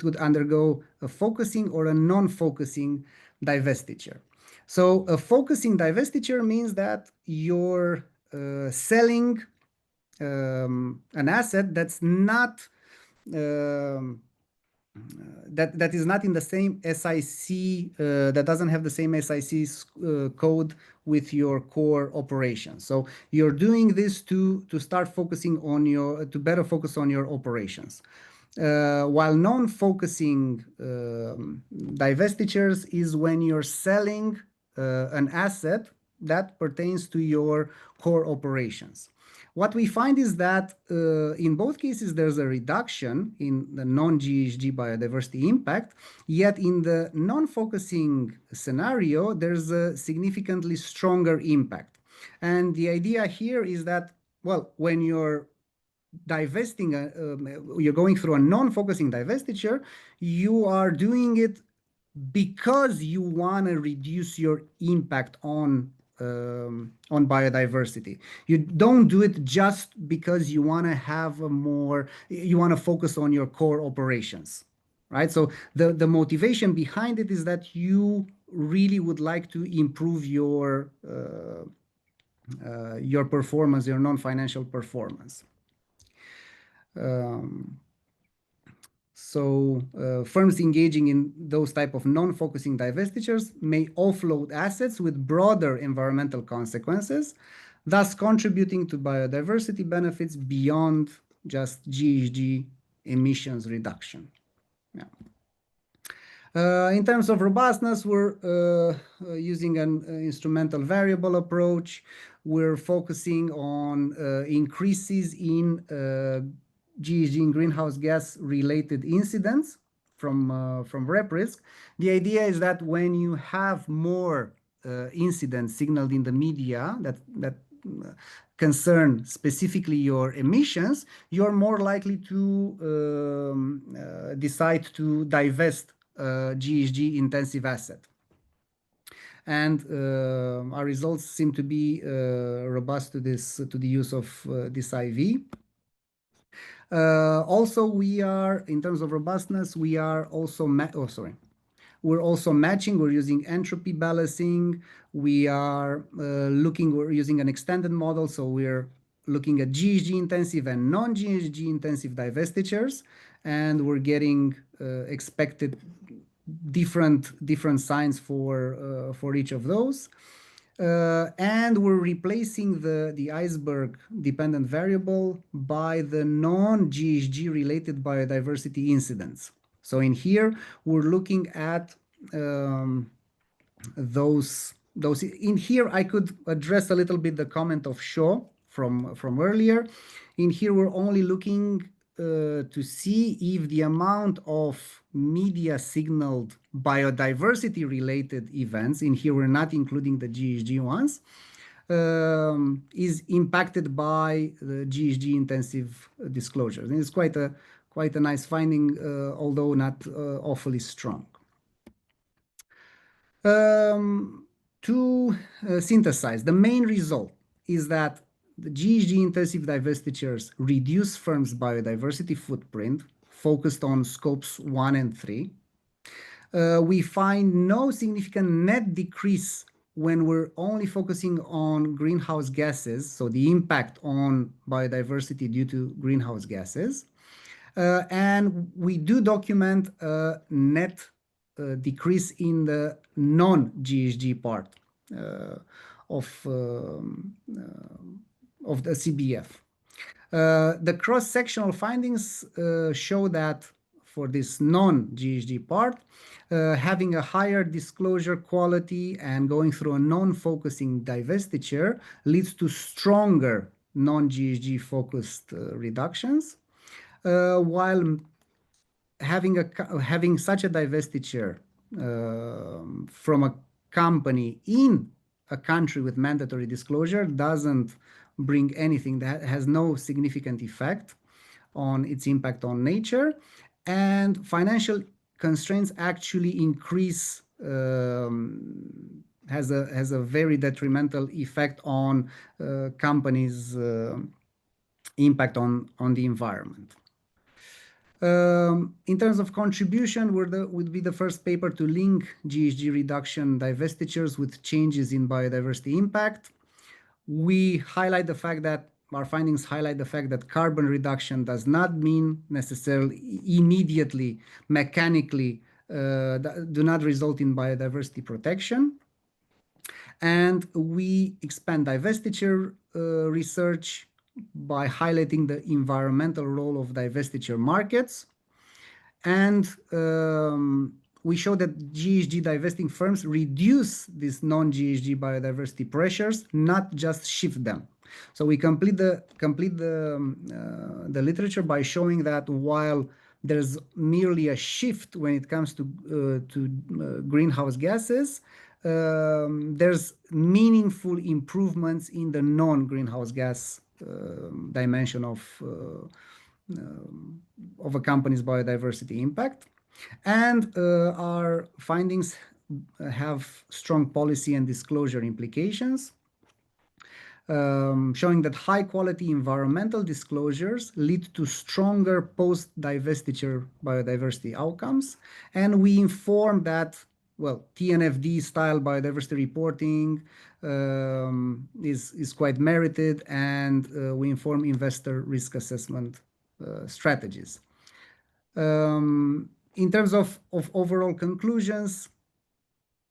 could undergo a focusing or a non-focusing divestiture. So a focusing divestiture means that you're selling an asset that's not that is not in the same SIC, that doesn't have the same SIC code with your core operations. So you're doing this to start focusing on to better focus on your operations. While non-focusing divestitures is when you're selling an asset that pertains to your core operations. What we find is that in both cases, there's a reduction in the non-GHG biodiversity impact, yet in the non-focusing scenario, there's a significantly stronger impact. And the idea here is that, well, when you're divesting, you're going through a non-focusing divestiture, you are doing it because you want to reduce your impact on biodiversity. You don't do it just because you want to have you want to focus on your core operations, right? So the motivation behind it is that you really would like to improve your performance, your non-financial performance. So firms engaging in those type of non-focusing divestitures may offload assets with broader environmental consequences, thus contributing to biodiversity benefits beyond just GHG emissions reduction. Yeah. In terms of robustness, we're using an instrumental variable approach. We're focusing on increases in GHG and greenhouse gas related incidents from rep risk. The idea is that when you have more incidents signaled in the media that concern specifically your emissions, you're more likely to decide to divest GHG intensive asset. And our results seem to be robust to the use of this IV. Also, we are, in terms of robustness, we are also we're also matching. We're using entropy balancing. We're using an extended model, so we're looking at GHG intensive and non-GHG intensive divestitures, and we're getting expected different signs for each of those. And we're replacing the iceberg dependent variable by the non-GHG related biodiversity incidents. So in here, we're looking at those those in here, I could address a little bit the comment of Shaw from earlier. In here, we're only looking to see if the amount of media signaled biodiversity related events, in here we're not including the GHG ones, is impacted by the GHG intensive disclosures. And it's quite a nice finding, although not awfully strong. To synthesize, the main result is that the GHG intensive divestitures reduce firms' biodiversity footprint, focused on scopes 1 and 3. We find no significant net decrease when we're only focusing on greenhouse gases, so the impact on biodiversity due to greenhouse gases. And we do document a net decrease in the non-GHG part of the CBF. The cross-sectional findings show that for this non-GHG part, having a higher disclosure quality and going through a non-focusing divestiture leads to stronger non-GHG focused reductions, while having such a divestiture from a company in a country with mandatory disclosure doesn't bring anything, that has no significant effect on its impact on nature, and financial constraints actually increase, has a very detrimental effect on companies' impact on the environment. In terms of contribution, would be the first paper to link GHG reduction divestitures with changes in biodiversity impact. We highlight the fact that our findings highlight the fact that carbon reduction does not mean necessarily immediately, mechanically, do not result in biodiversity protection. And we expand divestiture research by highlighting the environmental role of divestiture markets. And we show that GHG divesting firms reduce these non-GHG biodiversity pressures, not just shift them. So we complete the literature by showing that while there's merely a shift when it comes to greenhouse gases, there's meaningful improvements in the non-greenhouse gas dimension of a company's biodiversity impact. And our findings have strong policy and disclosure implications, showing that high-quality environmental disclosures lead to stronger post-divestiture biodiversity outcomes. And we inform that, well, TNFD-style biodiversity reporting is quite merited, and we inform investor risk assessment strategies. In terms of overall conclusions,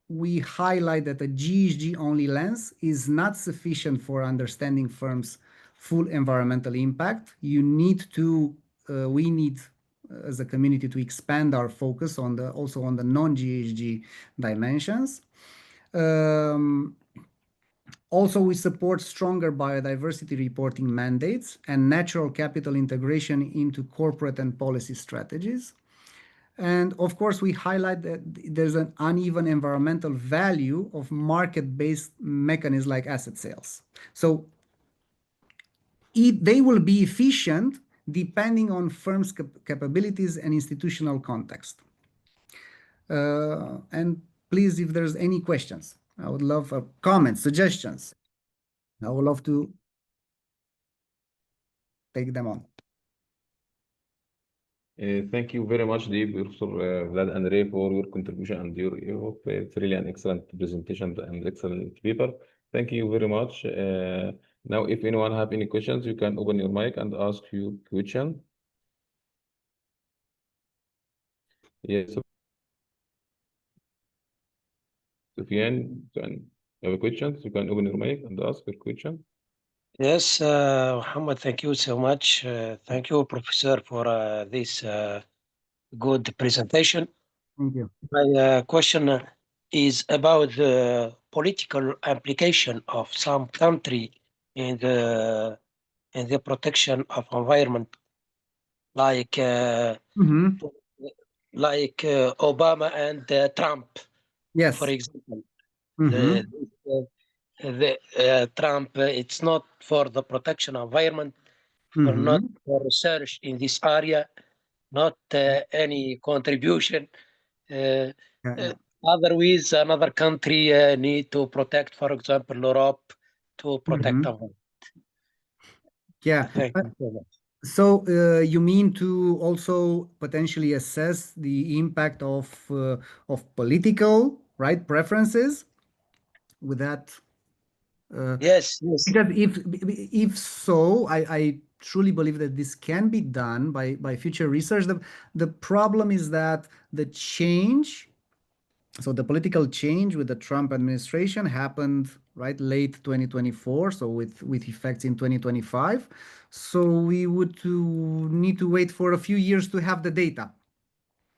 we highlight that a GHG-only lens is not sufficient for understanding firms' full environmental impact. We need, as a community, to expand our focus also on the non-GHG dimensions. Also, we support stronger biodiversity reporting mandates and natural capital integration into corporate and policy strategies. And of course, we highlight that there's an uneven environmental value of market-based mechanisms like asset sales. So they will be efficient depending on firms' capabilities and institutional context. And please, if there's any questions, I would love comments, suggestions. I would love to take them on. Thank you very much, Professor Vlad-Andrei, for your contribution and your it's really an excellent presentation and excellent paper. Thank you very much. Now, if anyone have any questions, you can open your mic and ask your question. Yes. Sufyan, you have a question? You can open your mic and ask your question. Yes, Muhammad, thank you so much. Thank you, Professor, for this good presentation. Thank you. My question, is about the political application of some country in the protection of environment, like Obama and Trump, Yes. for example. Mhm. Trump, it's not for the protection of environment, or not for research in this area, not any contribution. Otherwise, another country need to protect, for example, Europe, to protect environment. Yeah. Thank you so much. So you mean to also potentially assess the impact of political, right, preferences with that? Yes. Because if so, I truly believe that this can be done by future research. The problem is that the change, so the political change with the Trump administration happened right late 2024, so with effects in 2025. So we would need to wait for a few years to have the data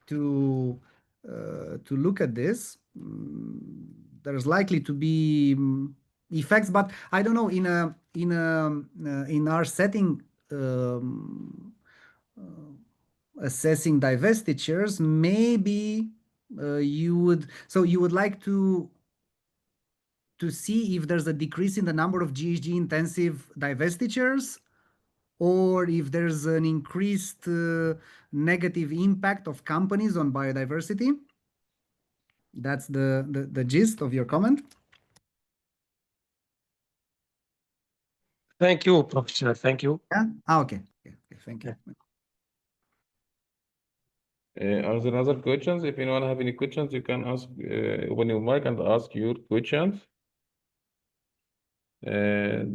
to look at this. There's likely to be effects, but I don't know in our setting. Assessing divestitures, maybe you would like to see if there's a decrease in the number of GHG intensive divestitures, or if there's an increased negative impact of companies on biodiversity. That's the gist of your comment. Thank you, Professor. Thank you. Yeah. Okay. Thank you. Are there other questions? If anyone have any questions, you can ask, open your mic and ask your questions. There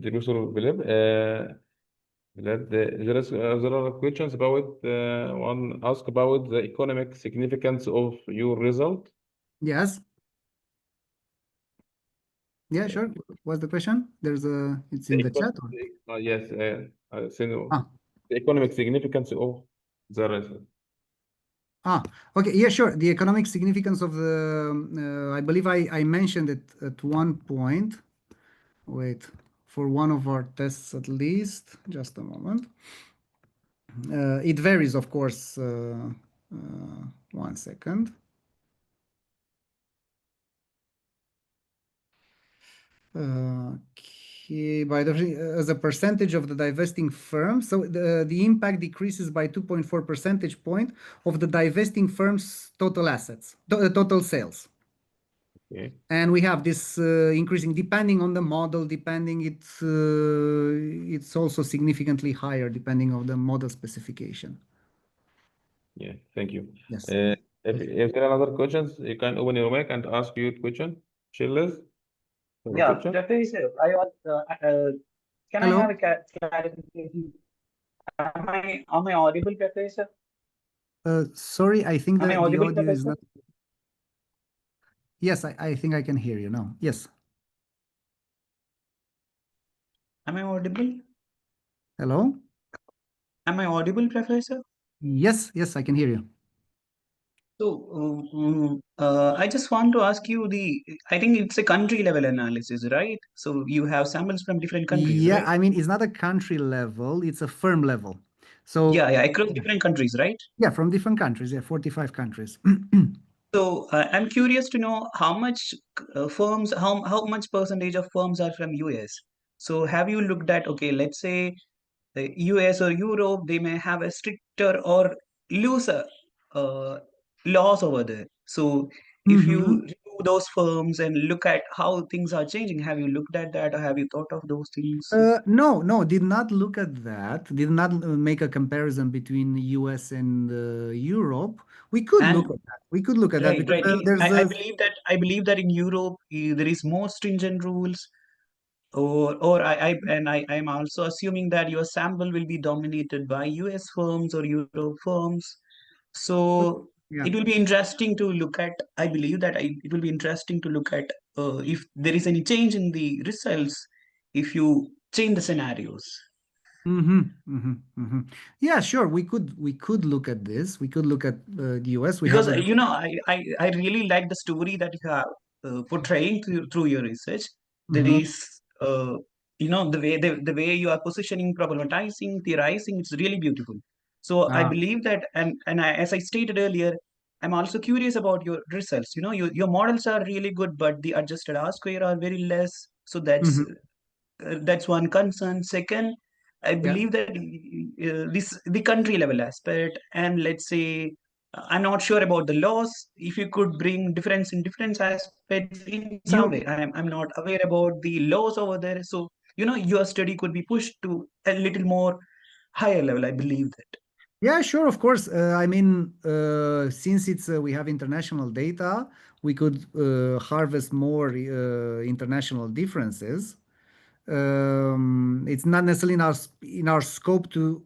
are questions about one ask about the economic significance of your result. Yes. Yeah, sure. What's the question? It's in the chat. Yes. The economic significance of the result. Okay. Yeah, sure. The economic significance of the, I believe I mentioned it at one point. Wait, for one of our tests at least. Just a moment. It varies, of course. 1 second. Okay, as a percentage of the divesting firm, so the impact decreases by 2.4 percentage point of the divesting firm's total assets, total sales. Okay. And we have this increasing depending on the model, it's also significantly higher depending on the model specification. Yeah, thank you. Yes. If there are other questions, you can open your mic and ask your question. Shilles? Yeah, Professor, I was. Can Hello? I have a clarification? Am I audible, Professor? Sorry, I think Am I that the audible, audio is Professor? not. Yes, I think I can hear you now. Yes. Am I audible? Hello? Am I audible, Professor? Yes, I can hear you. So, I just want to ask you I think it's a country level analysis, right? So you have samples from different countries, Yeah, right? I mean, it's not a country level, it's a firm level. So Yeah, across different countries, right? yeah, from different countries, 45 countries. So I'm curious to know how much firms, how much percentage of firms are from US. So have you looked at, okay, let's say the US or Europe, they may have a stricter or looser laws over there. So if you remove those firms and look at how things are changing, have you looked at that or have you thought of those things? No, did not look at that. Did not make a comparison between the US and Europe. We could look at that. We could look at that because there's I believe that in Europe there is more stringent rules. Or I'm also assuming that your sample will be dominated by US firms or Europe firms. So yeah. it will be interesting to look at. I believe that it will be interesting to look at if there is any change in the results if you change the scenarios. Yeah, sure. We could look at this. We could look at the US. Because I really like the story that you have portraying through your research. There Mhm. is, the way you are positioning, problematizing, theorizing. It's really beautiful. So I Ah, believe that, as I stated earlier, I'm also curious about your results. Your models are really good, but the adjusted R square are very less. So mhm. that's one concern. Second, I Yeah. believe that the country level aspect, and let's say I'm not sure about the laws. If you could bring difference in different aspects in some way, I'm not aware about the laws over there. So your study could be pushed to a little more higher level. I believe that. Yeah, sure, of course. I mean, since it's we have international data, we could harvest more international differences. It's not necessarily in our scope to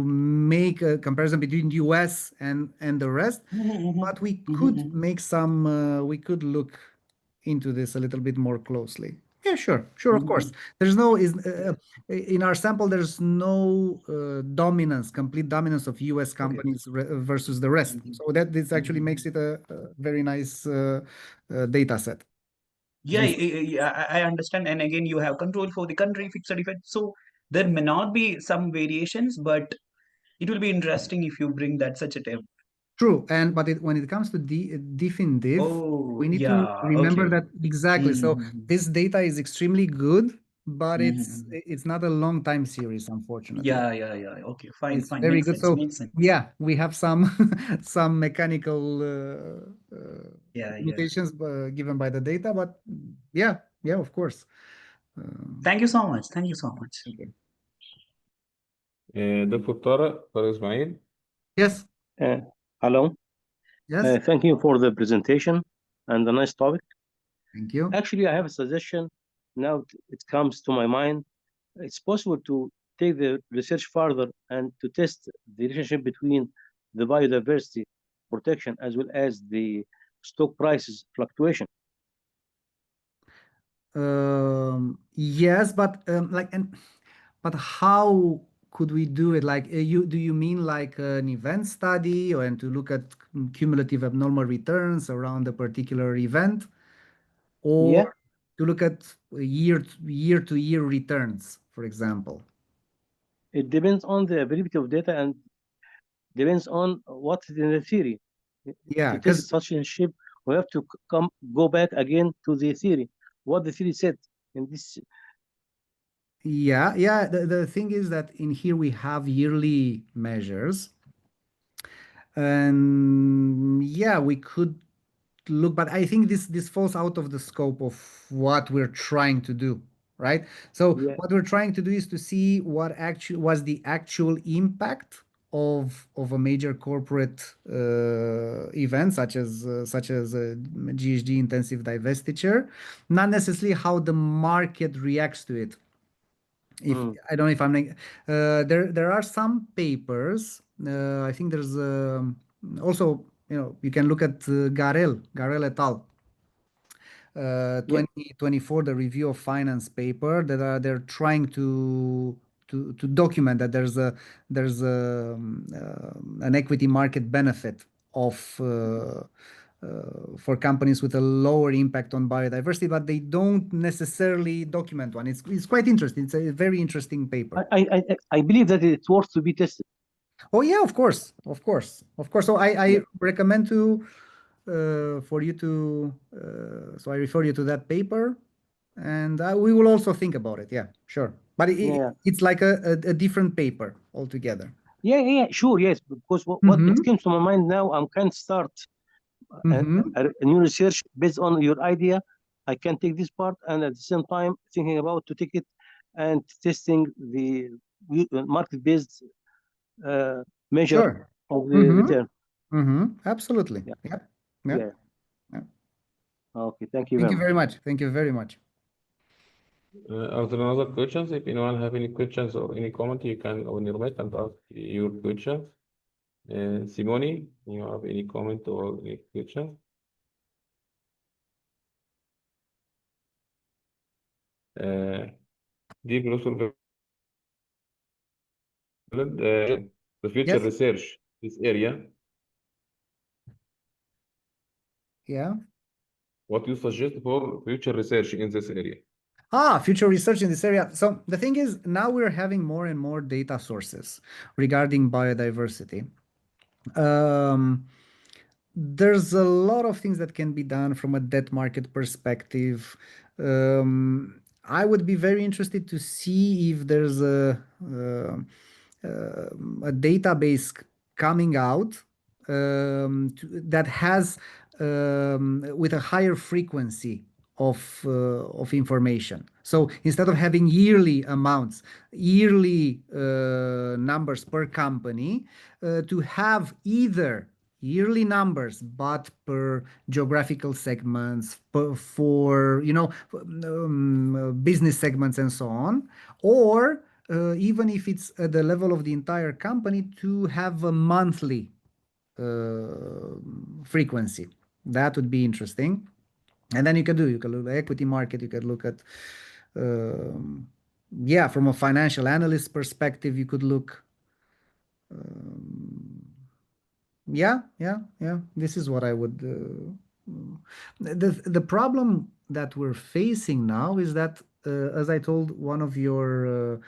make a comparison between the US and the rest, but we could make some. We could look into this a little bit more closely. Yeah, sure, of course. There's no is in our sample. There's no complete dominance of U.S. companies versus the rest. So that this actually makes it a very nice data set. Yeah, I understand. And again, you have control for the country, fixed effect. So there may not be some variations, but it will be interesting if you bring that such a term. True, but when it comes to diff in diff, Oh, we need to yeah. remember Okay. that exactly. So this data is extremely good, but it's not a long time series, unfortunately. Yeah. Okay, fine. It's very Makes good. sense. So Makes sense. yeah, we have some some mechanical Yeah. limitations given by the data, but yeah, of course. Thank you so much. Thank you so much. Okay. دكتور طارق إسماعيل. Yes. Hello. Yes. Thank you for the presentation and the nice topic. Thank you. Actually, I have a suggestion. Now it comes to my mind. It's possible to take the research further and to test the relationship between the biodiversity protection as well as the stock prices fluctuation. Yes, but but how could we do it? Like, do you mean like an event study, or and to look at cumulative abnormal returns around a particular event, or Yeah. to look at year to year returns, for example? It depends on the availability of data and depends on what is in the theory. Yeah, To test because such a shape, we have to go back again to the theory, what the theory said in this. yeah. The thing is that in here we have yearly measures, and yeah, we could look, but I think this falls out of the scope of what we're trying to do, right? So Yeah. what we're trying to do is to see what actually was the actual impact of a major corporate event such as GHG intensive divestiture, not necessarily how the market reacts to it. If I don't know if I'm there are some papers. I think there's also, you can look at Garel et al. 2024, the review of finance paper that they're trying to document that there's an equity market benefit of for companies with a lower impact on biodiversity, but they don't necessarily document one. It's quite interesting. It's a very interesting paper. I believe that it's worth to be tested. Oh yeah, of course. So I recommend to for you to so I refer you to that paper, and we will also think about it. Yeah, sure. But it's like a different paper altogether. Yeah, sure, yes. Because what it comes to my mind now, I can start a new research based on your idea. I can take this part and at the same time thinking about to take it and testing the market-based measure of the return. Absolutely. Yeah. Okay, thank you Thank you very very much. Thank you very much. Are there other questions? If anyone have any questions or any comment, you can open your mic and ask your questions. Simone, you have any comment or any question? Deep Professor the future research, this area. Yeah. what you suggest for future research in this area? Future research in this area. So the thing is, now we're having more and more data sources regarding biodiversity. There's a lot of things that can be done from a debt market perspective. I would be very interested to see if there's a database coming out that has with a higher frequency of information. So instead of having yearly amounts, yearly numbers per company, to have either yearly numbers, but per geographical segments, for business segments and so on, or even if it's at the level of the entire company, to have a monthly frequency. That would be interesting. And then you could look at the equity market, you could look at, from a financial analyst perspective, you could look, this is what I would, the problem that we're facing now is that, as I told one of your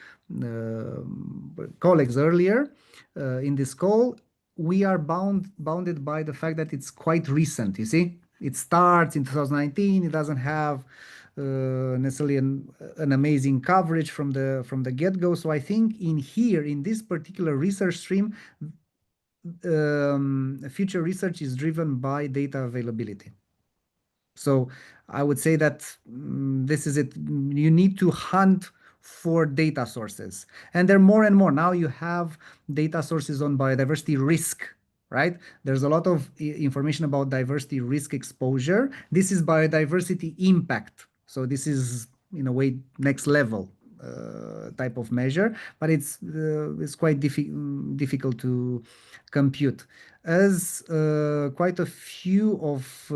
colleagues earlier in this call, we are bounded by the fact that it's quite recent, you see? It starts in 2019. It doesn't have necessarily an amazing coverage from the get-go. So I think in this particular research stream, future research is driven by data availability. So I would say that this is it. You need to hunt for data sources, and there are more and more. Now you have data sources on biodiversity risk. Right? There's a lot of information about diversity risk exposure. This is biodiversity impact. So this is, in a way, next level type of measure, but it's quite difficult to compute. As quite a few of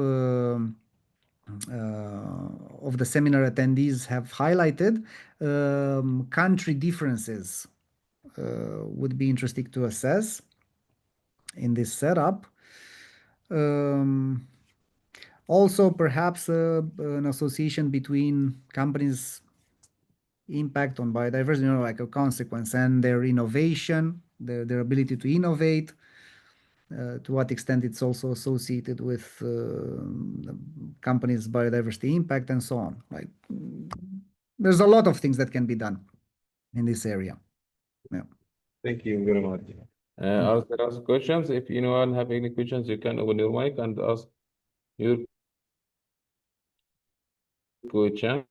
the seminar attendees have highlighted, country differences would be interesting to assess in this setup. Also, perhaps an association between companies' impact on biodiversity, like a consequence, and their innovation, their ability to innovate, to what extent it's also associated with companies' biodiversity impact, and so on. Like, there's a lot of things that can be done in this area. Yeah. Thank you very much. Are there other questions? If anyone have any questions, you can open your mic and ask your question.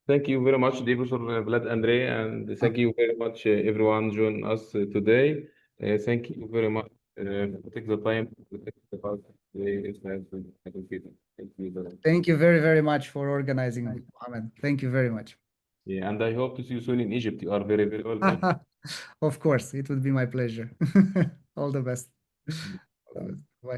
Thank you very much, Professor Vlad-Andrei, and thank you very much, everyone joining us today. Thank you very much for taking the time to think about the Thank you very, very much for organizing, Mohammed. Thank you very much. Yeah, and I hope to see you soon in Egypt. You are very, very welcome. Of course, it would be my pleasure. All the best.